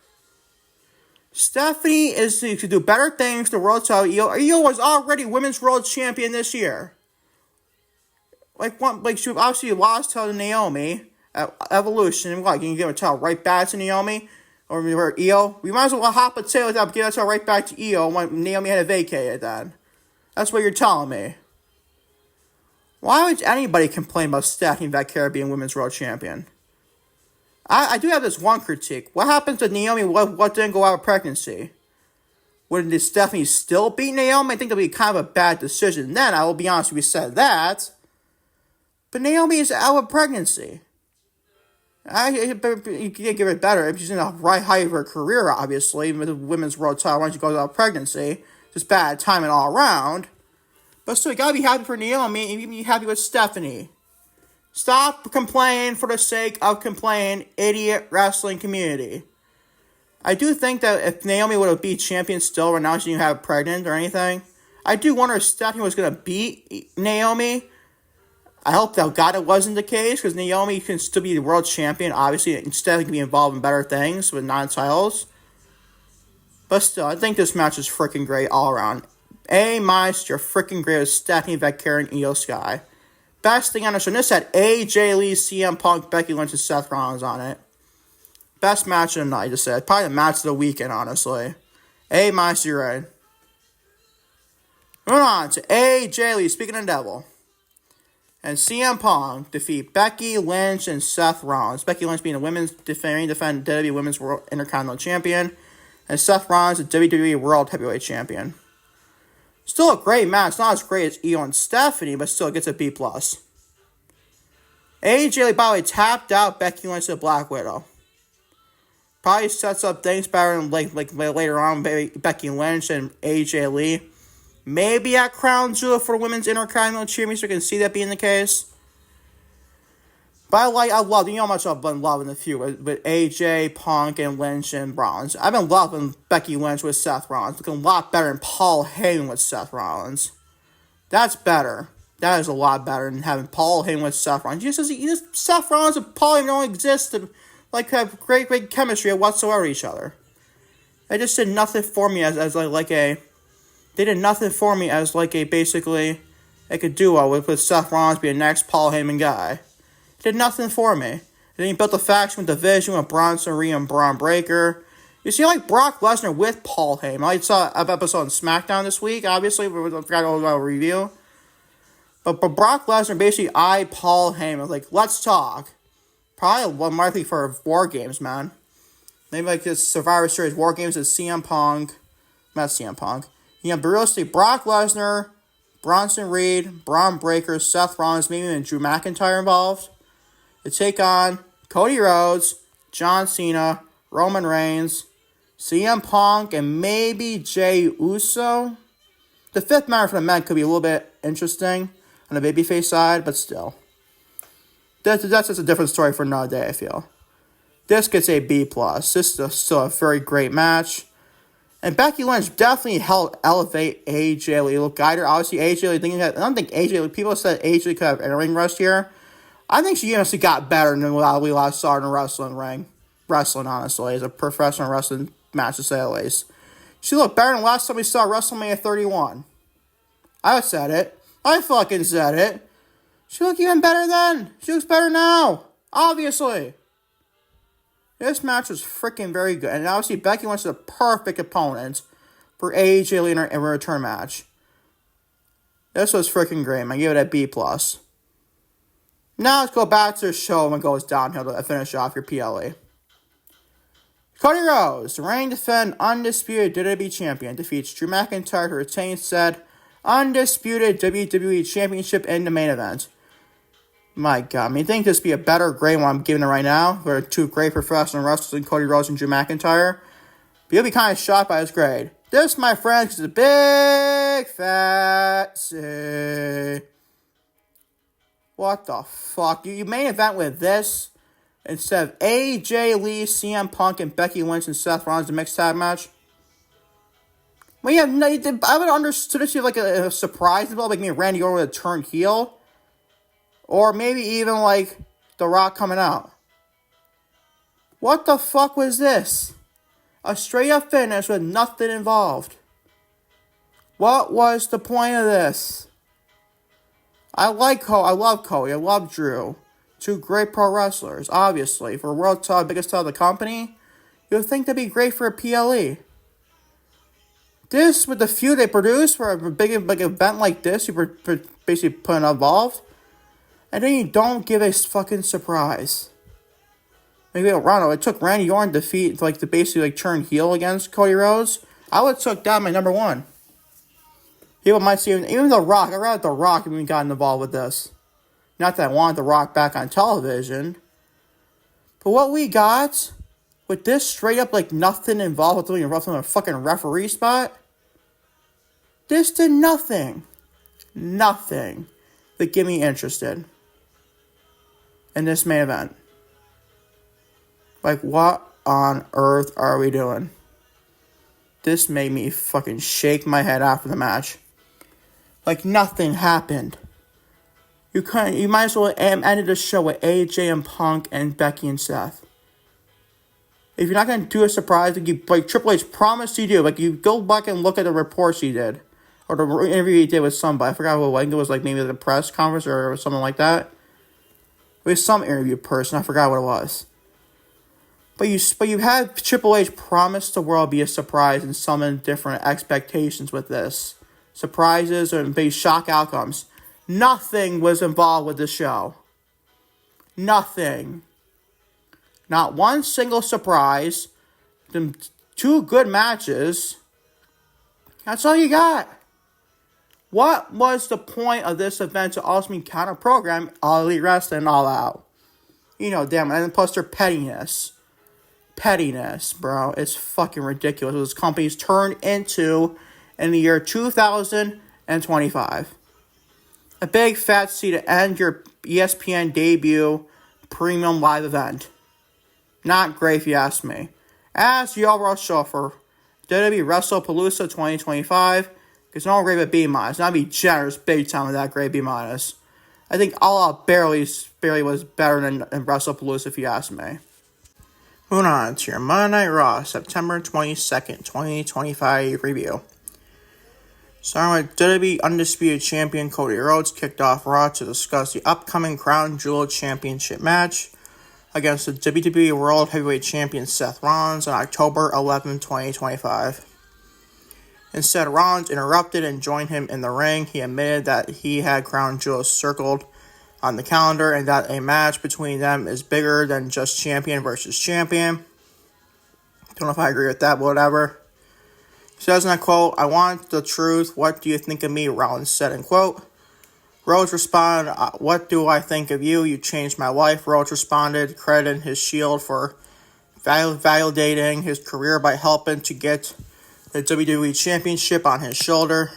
Stephanie is to do better things to world title. Io was already women's world champion this year. She obviously lost to Naomi at Evolution. What, can you give a title right back to Naomi? Or Io? We might as well hot potato up, give that title right back to Io when Naomi had to vacate it then. That's what you're telling me. Why would anybody complain about Stephanie Vacquer being women's world champion? I do have this one critique. What happens to Naomi? What didn't go out of pregnancy? Would Stephanie still beat Naomi? I think that would be kind of a bad decision. Then, I will be honest with you, said that. But Naomi is out of pregnancy. You can't give it better. If she's in the right height of her career, obviously, with the women's world title, once she goes out of pregnancy. Just bad timing all around. But still, you gotta be happy for Naomi, and you can be happy with Stephanie. Stop complaining for the sake of complaining, idiot wrestling community. I do think that if Naomi would have beat champion still, right now she didn't have pregnant or anything, I do wonder if Stephanie was gonna beat Naomi. I hope that God it wasn't the case, because Naomi can still be the world champion. Obviously, instead can be involved in better things with non-titles. But still, I think this match is freaking great all around. A minus, you're freaking great with Stephanie Vaquero and Io Sky. Best thing on the show. This had AJ Lee, CM Punk, Becky Lynch, and Seth Rollins on it. Best match of the night, I just said. Probably the match of the weekend, honestly. A minus, you're right. Moving on to AJ Lee, speaking of the devil. And CM Punk defeat Becky Lynch and Seth Rollins. Becky Lynch being a women's defending WWE Women's World Intercontinental Champion. And Seth Rollins, the WWE World Heavyweight Champion. Still a great match. Not as great as Io and Stephanie, but still gets a B+. AJ Lee, by the way, tapped out Becky Lynch to the Black Widow. Probably sets up things better than like later on, Becky Lynch and AJ Lee. Maybe at Crown Jewel for the Women's Intercontinental Championship, you can see that being the case. But I love, you know how much I've been loving the feud with AJ, Punk, and Lynch and Rollins. I've been loving Becky Lynch with Seth Rollins. Looking a lot better than Paul Heyman with Seth Rollins. That's better. That is a lot better than having Paul Heyman with Seth Rollins. Seth Rollins and Paul Heyman don't exist to have great chemistry whatsoever with each other. They just did nothing for me as a they did nothing for me as basically like a duo with Seth Rollins being the next Paul Heyman guy. Did nothing for me. Then he built a faction with division with Bronson Reed and Braun Breaker. You see, Brock Lesnar with Paul Heyman. I saw an episode on SmackDown this week, obviously. We forgot all about a review. But Brock Lesnar basically eyed Paul Heyman. Let's talk. Probably one likely for War Games, man. Maybe this Survivor Series War Games is CM Punk. Not CM Punk. You have realistically Brock Lesnar, Bronson Reed, Braun Breaker, Seth Rollins, maybe even Drew McIntyre involved. To take on Cody Rhodes, John Cena, Roman Reigns, CM Punk, and maybe Jey Uso. The fifth member for the men could be a little bit interesting on the babyface side, but still. That's just a different story for another day, I feel. This gets a B+. This is still a very great match. And Becky Lynch definitely helped elevate AJ Lee. Look, guide her. Obviously, AJ Lee, I don't think AJ Lee, people said AJ Lee could have a ring rust here. I think she honestly got better than what we last saw in a wrestling ring. Wrestling, honestly, is a professional wrestling match, to say the least. She looked better than last time we saw WrestleMania 31. I said it. I fucking said it. She looked even better then. She looks better now. Obviously. This match was freaking very good. And obviously, Becky Lynch is a perfect opponent for AJ Lee in her return match. This was freaking great, man. I give it a B+. Now let's go back to the show when it goes downhill to finish off your PLE. Cody Rhodes, the reigning defend undisputed WWE Champion, defeats Drew McIntyre to retain said undisputed WWE Championship in the main event. My God, you think this would be a better grade one I'm giving it right now? We're two great professional wrestlers in Cody Rhodes and Drew McIntyre. But you'll be kind of shocked by this grade. This, my friends, is a big fat C. What the fuck? You main event with this instead of AJ Lee, CM Punk, and Becky Lynch and Seth Rollins, the mixed tag match? Well, yeah, no, I would have understood if you had a surprise about maybe Randy Orton would have turned heel. Or maybe even The Rock coming out. What the fuck was this? A straight up finish with nothing involved. What was the point of this? I like Cody. I love Cody. I love Drew. Two great pro wrestlers, obviously. For a world title, biggest title of the company, you would think that'd be great for a PLE. This, with the feud they produced for a big event like this, you were basically putting involved. And then you don't give a fucking surprise. Maybe Ronald, it took Randy Orton to defeat, to basically turn heel against Cody Rhodes. I would have took that my number one. People might see, even The Rock, I'd rather The Rock even gotten involved with this. Not that I wanted The Rock back on television. But what we got, with this straight up nothing involved with doing a fucking referee spot, this did nothing. Nothing that get me interested in this main event. What on earth are we doing? This made me fucking shake my head after the match. Nothing happened. You might as well ended the show with AJ and Punk and Becky and Seth. If you're not gonna do a surprise, like Triple H promised you do, like you go back and look at the reports he did, or the interview he did with somebody. I forgot what. I think it was like maybe the press conference or something like that. It was some interview person. I forgot what it was. But you had Triple H promise the world be a surprise and summon different expectations with this. Surprises and big shock outcomes. Nothing was involved with the show. Nothing. Not one single surprise. Two good matches. That's all you got. What was the point of this event to ultimately counter-program All Elite Wrestling All Out? Damn it. And plus their pettiness. Pettiness, bro. It's fucking ridiculous. What this company's turned into in the year 2025. A big fat C to end your ESPN debut premium live event. Not great if you ask me. As the overall show for WWE WrestlePalooza 2025, it's not great but B-. Not be generous big time with that great B-. I think All Out barely was better than WrestlePalooza if you ask me. Moving on to your Monday Night Raw, September 22nd, 2025 review. Starting with WWE Undisputed Champion Cody Rhodes kicked off Raw to discuss the upcoming Crown Jewel Championship match against the WWE World Heavyweight Champion Seth Rollins on October 11, 2025. Instead, Rollins interrupted and joined him in the ring. He admitted that he had Crown Jewels circled on the calendar and that a match between them is bigger than just champion versus champion. Don't know if I agree with that, but whatever. He says, and I quote, "I want the truth. What do you think of me?" Rollins said, and quote. Rhodes responded, "What do I think of you? You changed my life." Rhodes responded, crediting his Shield for validating his career by helping to get the WWE Championship on his shoulder.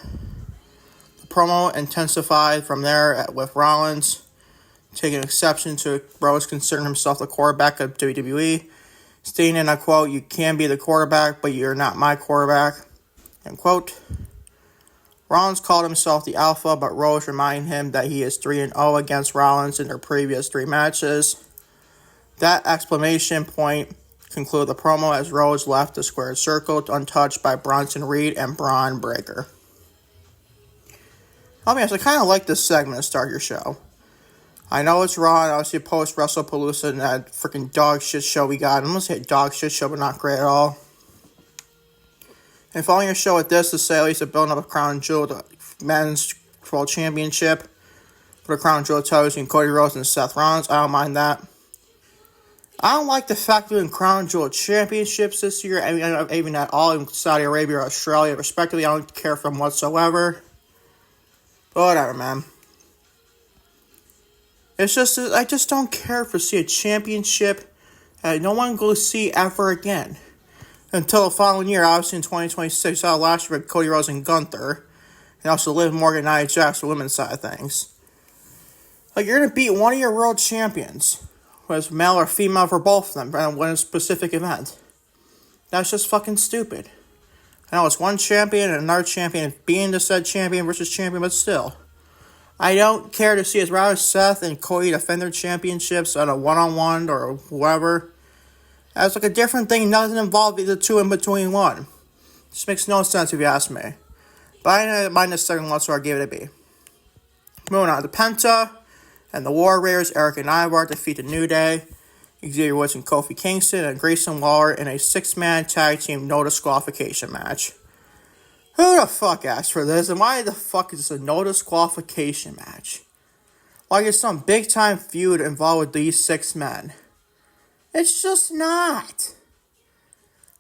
The promo intensified from there with Rollins taking exception to Rhodes considering himself the quarterback of WWE, stating, and I quote, "You can be the quarterback, but you're not my quarterback." End quote. Rollins called himself the Alpha, but Rhodes reminded him that he is 3-0 against Rollins in their previous 3 matches. That exclamation point concluded the promo as Rhodes left the squared circle untouched by Bronson Reed and Braun Breaker. I'll be honest, I kind of like this segment to start your show. I know it's Raw, and obviously post WrestlePalooza and that freaking dog shit show we got. I'm going to say dog shit show, but not great at all. And following your show with this, to say at least a building up a Crown Jewel, the Men's World Championship for the Crown Jewel titles between Cody Rhodes and Seth Rollins, I don't mind that. I don't like the fact that in Crown Jewel Championships this year, even at all in Saudi Arabia or Australia, respectively, I don't care for them whatsoever. But whatever, man. It's just, I just don't care for see a championship that no one will see ever again. Until the following year, obviously in 2026, last year with Cody Rhodes and Gunther, and also Liv Morgan and Nia Jax, the women's side of things. Like, you're going to beat one of your world champions, whether it's male or female for both of them, and win a specific event. That's just fucking stupid. I know it's one champion and another champion being the said champion versus champion, but still. I don't care to see as rather Seth and Cody defend their championships on a one-on-one or whoever. That's like a different thing, doesn't involve the two in between one. Just makes no sense if you ask me. But I didn't mind this second one, so I gave it a B. Moving on to Penta and the War Raiders, Eric and Ivar defeat the New Day, Xavier Woods and Kofi Kingston, and Grayson Waller in a 6-man tag team no disqualification match. Who the fuck asked for this, and why the fuck is this a no disqualification match? Like it's some big time feud involved with these 6 men. It's just not.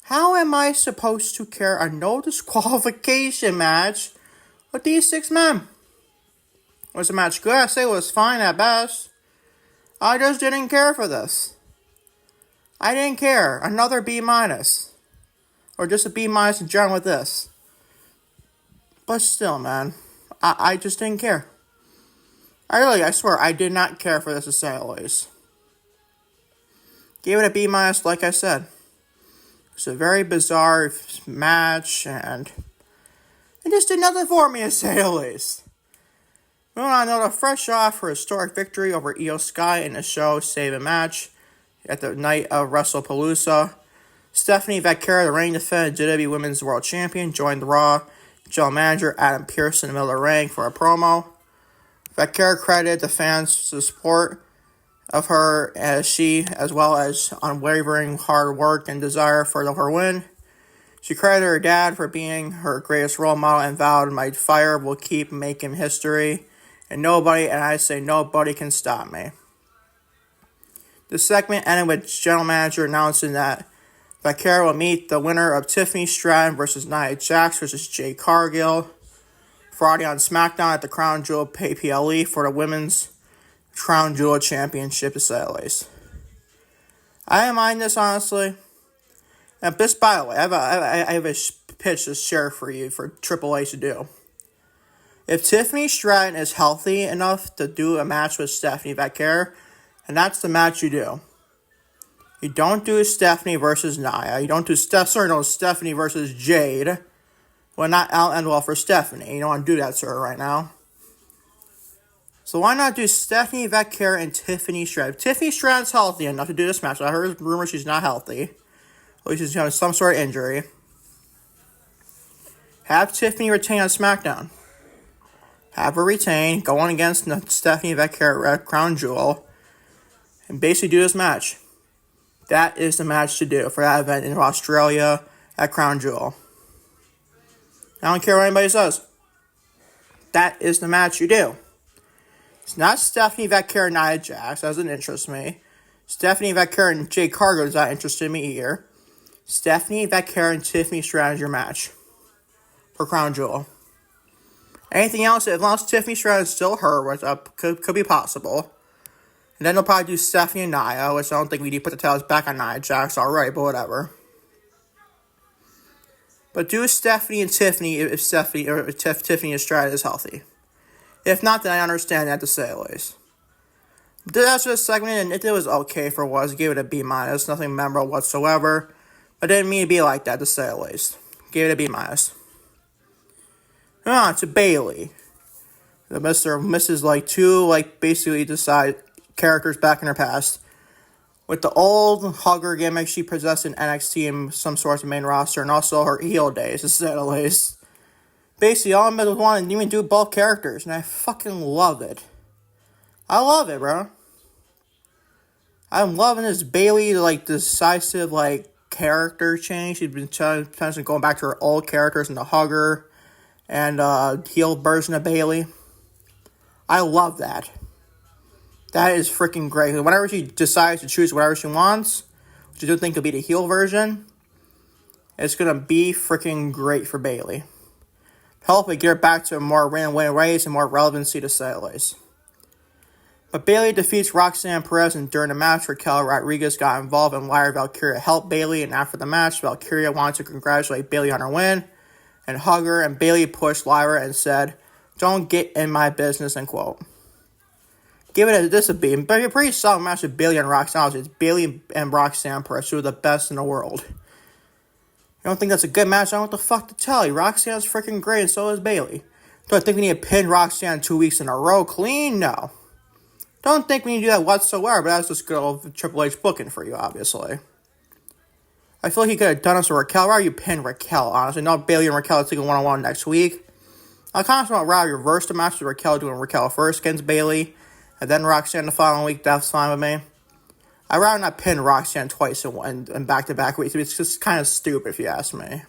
How am I supposed to care a no disqualification match with these 6 men? Was the match good? I say it was fine at best. I just didn't care for this. I didn't care. Another B-. Or just a B- in general with this. But still, man. I just didn't care. I swear, I did not care for this to say at least. Gave it a B-, like I said. It's a very bizarre match, and it just did nothing for me to say at least. Moving on, another fresh off her historic victory over Io Sky in the show Save a Match at the night of WrestlePalooza. Stephanie Vaquero, the reigning defending WWE Women's World Champion, joined the Raw general manager Adam Pearce in the middle of the ring for a promo. Vaquero credited the fans for the support of her as well as unwavering hard work and desire for her win. She credited her dad for being her greatest role model and vowed, "My fire will keep making history, and I say nobody can stop me." The segment ended with general manager announcing that Vaquero will meet the winner of Tiffany Stratton versus Nia Jax versus Jade Cargill Friday on SmackDown at the Crown Jewel PPLE for the Women's Crown Jewel Championship, to say the least. I didn't mind this, honestly. And this, by the way, I have a pitch to share for you for Triple H to do. If Tiffany Stratton is healthy enough to do a match with Stephanie Vaquero, and that's the match you do. You don't do Stephanie versus Nia. You don't do Stephanie versus Jade. Well, not out and well for Stephanie. You don't want to do that to her right now. So why not do Stephanie Vaquero and Tiffany Stratton? If Tiffany Stratton's healthy enough to do this match. I heard rumors she's not healthy. At least she's having some sort of injury. Have Tiffany retain on SmackDown. Have her retain, going against Stephanie Vaquero at Crown Jewel, and basically do this match. That is the match to do for that event in Australia at Crown Jewel. I don't care what anybody says. That is the match you do. It's not Stephanie Vaquero and Nia Jax. That doesn't interest me. Stephanie Vaquero and Jade Cargill does not interest me either. Stephanie Vaquero and Tiffany Stratton is your match for Crown Jewel. Anything else, as long as Tiffany Stratton is still her, which could be possible. And then they'll probably do Stephanie and Nia, which I don't think we need to put the titles back on Nia Jax already, but whatever. But do Stephanie and Tiffany if Tiffany and Stratton is healthy. If not, then I understand that, to say the least. That's just a segment, and it was okay for what it was. Gave it a B-. Nothing memorable whatsoever. I didn't mean to be like that, to say the least. Gave it a B-. On to Bayley. The Mr. and Mrs. two, basically decide characters back in her past. With the old hugger gimmick she possessed in NXT and some sorts of main roster, and also her heel days, to say the least. Basically, all I wanted to even do both characters, and I fucking love it. I love it, bro. I'm loving this Bayley, decisive, character change. She's been potentially going back to her old characters in the hugger and heel version of Bayley. I love that. That is freaking great. Whenever she decides to choose whatever she wants, which I do think will be the heel version, it's going to be freaking great for Bayley. Help it get her back to a more win ways and more relevancy, to say the least. But Bayley defeats Roxanne Perez, and during the match, Raquel Rodriguez got involved and Lyra Valkyria helped Bayley, and after the match, Valkyria wanted to congratulate Bayley on her win and hug her, and Bayley pushed Lyra and said, "Don't get in my business," end quote. Give it a B. But a pretty solid match with Bayley and Roxanne. It's Bayley and Roxanne Perez, who are the best in the world. You don't think that's a good match? I don't know what the fuck to tell you. Roxanne's freaking great, and so is Bayley. Do I think we need to pin Roxanne 2 weeks in a row clean? No. Don't think we need to do that whatsoever, but that's just good old Triple H booking for you, obviously. I feel like he could have done this with Raquel. Why are you pin Raquel, honestly? No, Bayley and Raquel taking one-on-one next week. I kind of want to rather reverse the match with Raquel, doing Raquel first against Bayley, and then Roxanne the following week. That's fine with me. I'd rather not pin Roxanne twice in back-to-back weeks. It's just kind of stupid, if you ask me.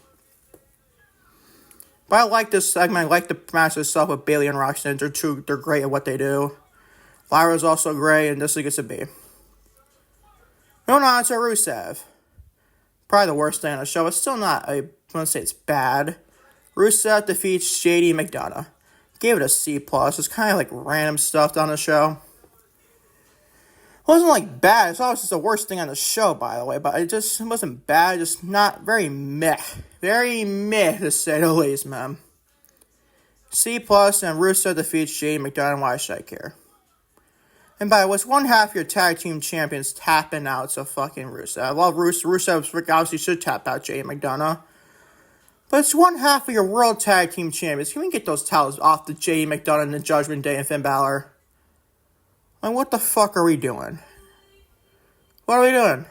But I like this segment. I like the match itself with Bayley and Roxanne. They're great at what they do. Lyra's also great, and this gets a B. Moving on to Rusev. Probably the worst thing on the show. It's still not, I wouldn't say it's bad. Rusev defeats JD McDonough. Gave it a C+. It's kind of random stuff on the show. It wasn't bad. It's always just the worst thing on the show, by the way. But it wasn't bad. Just not very meh. Very meh, to say the least, man. C+, and Rusev defeats JD McDonough. Why should I care? And by the way, it's one half your tag team champions tapping out to fucking Rusev. Well, Rusev obviously should tap out JD McDonough. But it's one half of your World Tag Team Champions. Can we get those titles off the J.D. McDonough and the Judgment Day and Finn Balor? Like, what the fuck are we doing? What are we doing?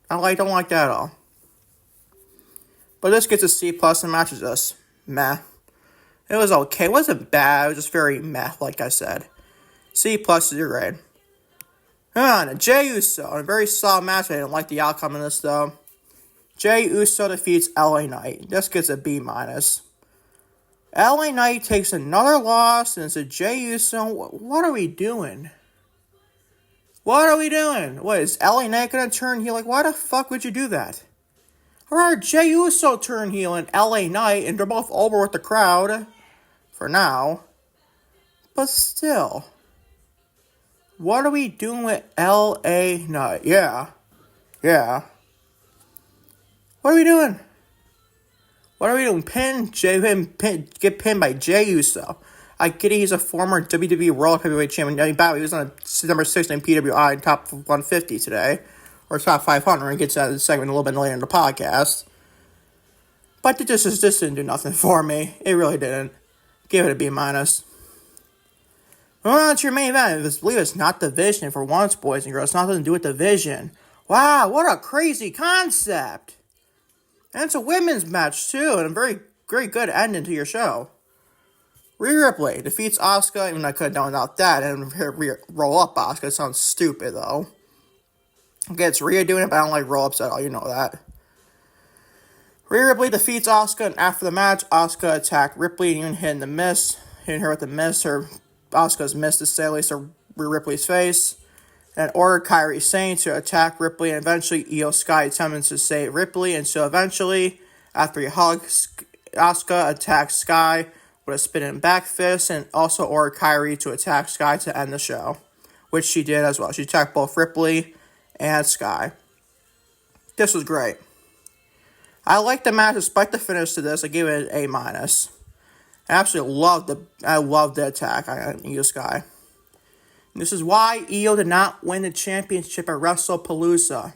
I don't like that at all. But this gets a C plus and matches us. Meh. It was okay. It wasn't bad. It was just very meh, like I said. C plus is your grade. And Jey Uso. A very solid match. I didn't like the outcome of this, though. Jey Uso defeats LA Knight. This gets a B minus. LA Knight takes another loss, and it's a Jey Uso. What are we doing? What are we doing? What, is LA Knight going to turn heel? Like, why the fuck would you do that? Or Jey Uso turn heel and LA Knight, and they're both over with the crowd. For now. But still. What are we doing with LA Knight? Yeah. What are we doing? What are we doing? Get pinned by Jey Uso. I get it, he's a former WWE World Heavyweight Champion. He was on number 6 in PWI in top 150 today. Or top 500. He gets out of the segment a little bit later in the podcast. But this didn't do nothing for me. It really didn't. Give it a B minus. Well, that's your main event. I believe it's not division for once, boys and girls. It's nothing to do with division. Wow, what a crazy concept. And it's a women's match, too. And a very, very good ending to your show. Rhea Ripley defeats Asuka. Even I could have done without that. And roll up Asuka. It sounds stupid, though. Okay, it's Rhea doing it, but I don't like roll-ups at all. You know that. Rhea Ripley defeats Asuka, and after the match, Asuka attacked Ripley and even hitting her with the miss, or Asuka's miss to say at least, to Rhea Ripley's face, and ordered Kairi Sane to attack Ripley, and eventually Io Sky attempted to save Ripley, and so eventually, after he hugs, Asuka attacks Sky with a spinning back fist, and also ordered Kairi to attack Sky to end the show, which she did as well. She attacked both Ripley and Sky. This was great. I liked the match despite the finish to this. I gave it an A minus. I absolutely loved the attack on Io Sky. And this is why Io did not win the championship at WrestlePalooza.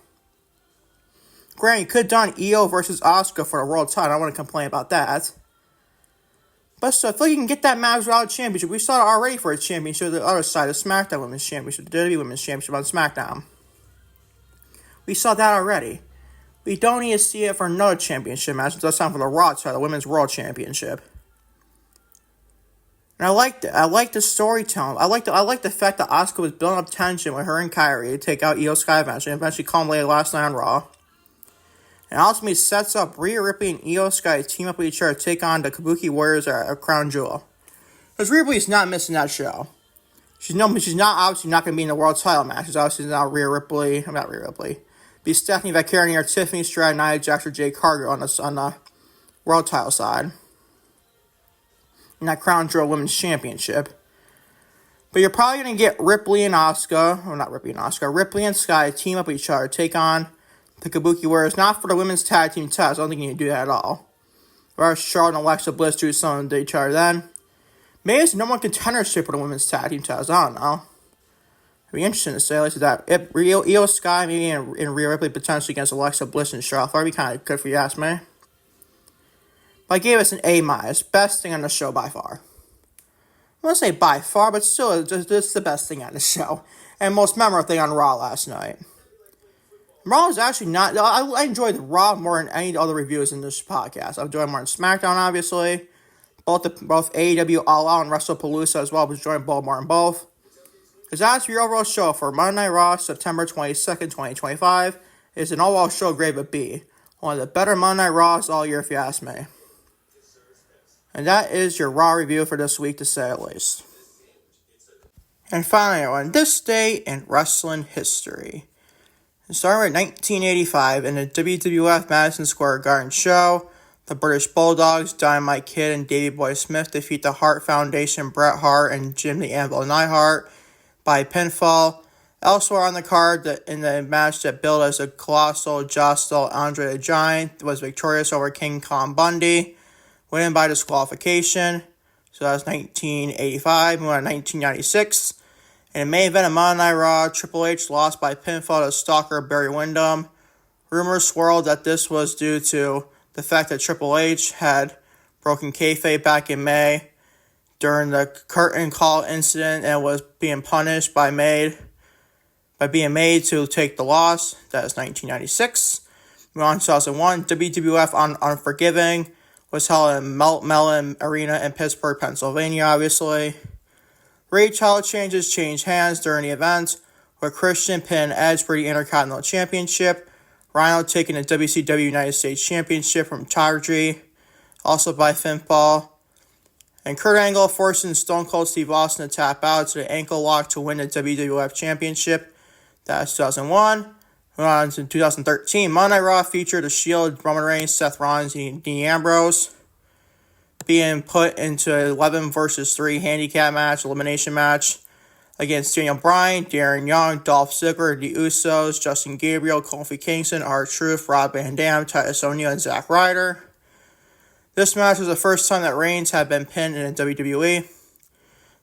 Granted, you could have done Io versus Asuka for the world title. I don't want to complain about that. But so I feel like you can get that match without a championship. We saw it already for a championship. The other side of SmackDown Women's Championship, the WWE Women's Championship on SmackDown. We saw that already. We don't need to see it for another championship match. It's time for the Raw title, the Women's World Championship. And I liked it. I liked the storytelling. I liked the fact that Asuka was building up tension with her and Kairi to take out Io Sky eventually, and eventually culminated last night on Raw. And ultimately sets up Rhea Ripley and Io Sky to team up with each other to take on the Kabuki Warriors at Crown Jewel. Because Rhea Ripley's not missing that show. She's obviously not going to be in the world title match. She's obviously not Rhea Ripley. I'm not Rhea Ripley. Be Stephanie Vaccaroni or Tiffany Stratton, Nia Jax, or Jay Cargill on the world title side. In that Crown Jewel Women's Championship. But you're probably going to get Ripley and Asuka, or not Ripley and Asuka, Ripley and Sky team up with each other, take on the Kabuki Warriors, not for the women's tag team titles. I don't think you need to do that at all. Whereas Charlotte and Alexa Bliss do something to each other then. Maybe it's no more contendership for the women's tag team titles. I don't know. It'd be interesting to say like that. If Io Sky maybe and Rhea Ripley potentially against Alexa Bliss and Charlotte, that'd be kind of good for you, ask me. But I gave us an A minus. Best thing on the show by far. I won't say by far, but still, it's the best thing on the show. And most memorable thing on Raw last night. Raw is actually not... I enjoyed Raw more than any other reviews in this podcast. I enjoyed more than SmackDown, obviously. Both AEW All Out and WrestlePalooza as well. I was enjoying more than both. Because that's your overall show for Monday Night Raw, September 22nd, 2025. It's an overall show grade of B. One of the better Monday Night Raws all year, if you ask me. And that is your Raw review for this week, to say at least. And finally, on this day in wrestling history. It started in 1985 in the WWF Madison Square Garden show. The British Bulldogs, Dynamite Kid, and Davey Boy Smith defeat the Hart Foundation, Bret Hart, and Jim the Anvil Neidhart by pinfall. Elsewhere on the card, in the match that billed as a colossal jostle, Andre the Giant was victorious over King Kong Bundy, winning by disqualification. So that was 1985. We went on 1996. In the main event of Monday Night Raw, Triple H lost by pinfall to Stalker Barry Windham. Rumors swirled that this was due to the fact that Triple H had broken kayfabe back in May during the curtain call incident and was being punished by being made to take the loss. That is 1996. Moving on to 2001, WWF on Unforgiving was held in Melt Mellon Arena in Pittsburgh, Pennsylvania, obviously. Raid title changes changed hands during the event, with Christian pinning Edge for the Intercontinental Championship, Rhino taking the WCW United States Championship from Tawdry, also by pinfall, and Kurt Angle forcing Stone Cold Steve Austin to tap out to the ankle lock to win the WWF Championship. That's 2001. Moving on to 2013, Monday Night Raw featured The Shield, Roman Reigns, Seth Rollins, and Dean Ambrose being put into an 11 versus 3 handicap match, elimination match against Daniel Bryan, Darren Young, Dolph Ziggler, The Usos, Justin Gabriel, Kofi Kingston, R-Truth, Rob Van Dam, Titus O'Neil, and Zack Ryder. This match was the first time that Reigns had been pinned in WWE.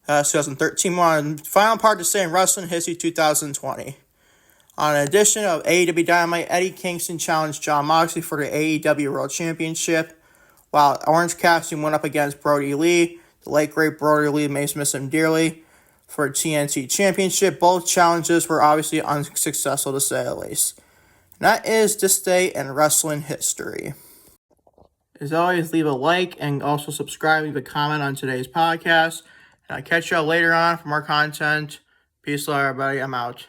2013, final part to say in wrestling history 2020. On an edition of AEW Dynamite, Eddie Kingston challenged Jon Moxley for the AEW World Championship, while Orange Cassidy went up against Brody Lee. The late great Brody Lee may miss him dearly for TNT Championship. Both challenges were obviously unsuccessful to say the least. And that is this day in wrestling history. As always, leave a like and also subscribe, leave a comment on today's podcast. And I'll catch y'all later on for more content. Peace out, everybody. I'm out.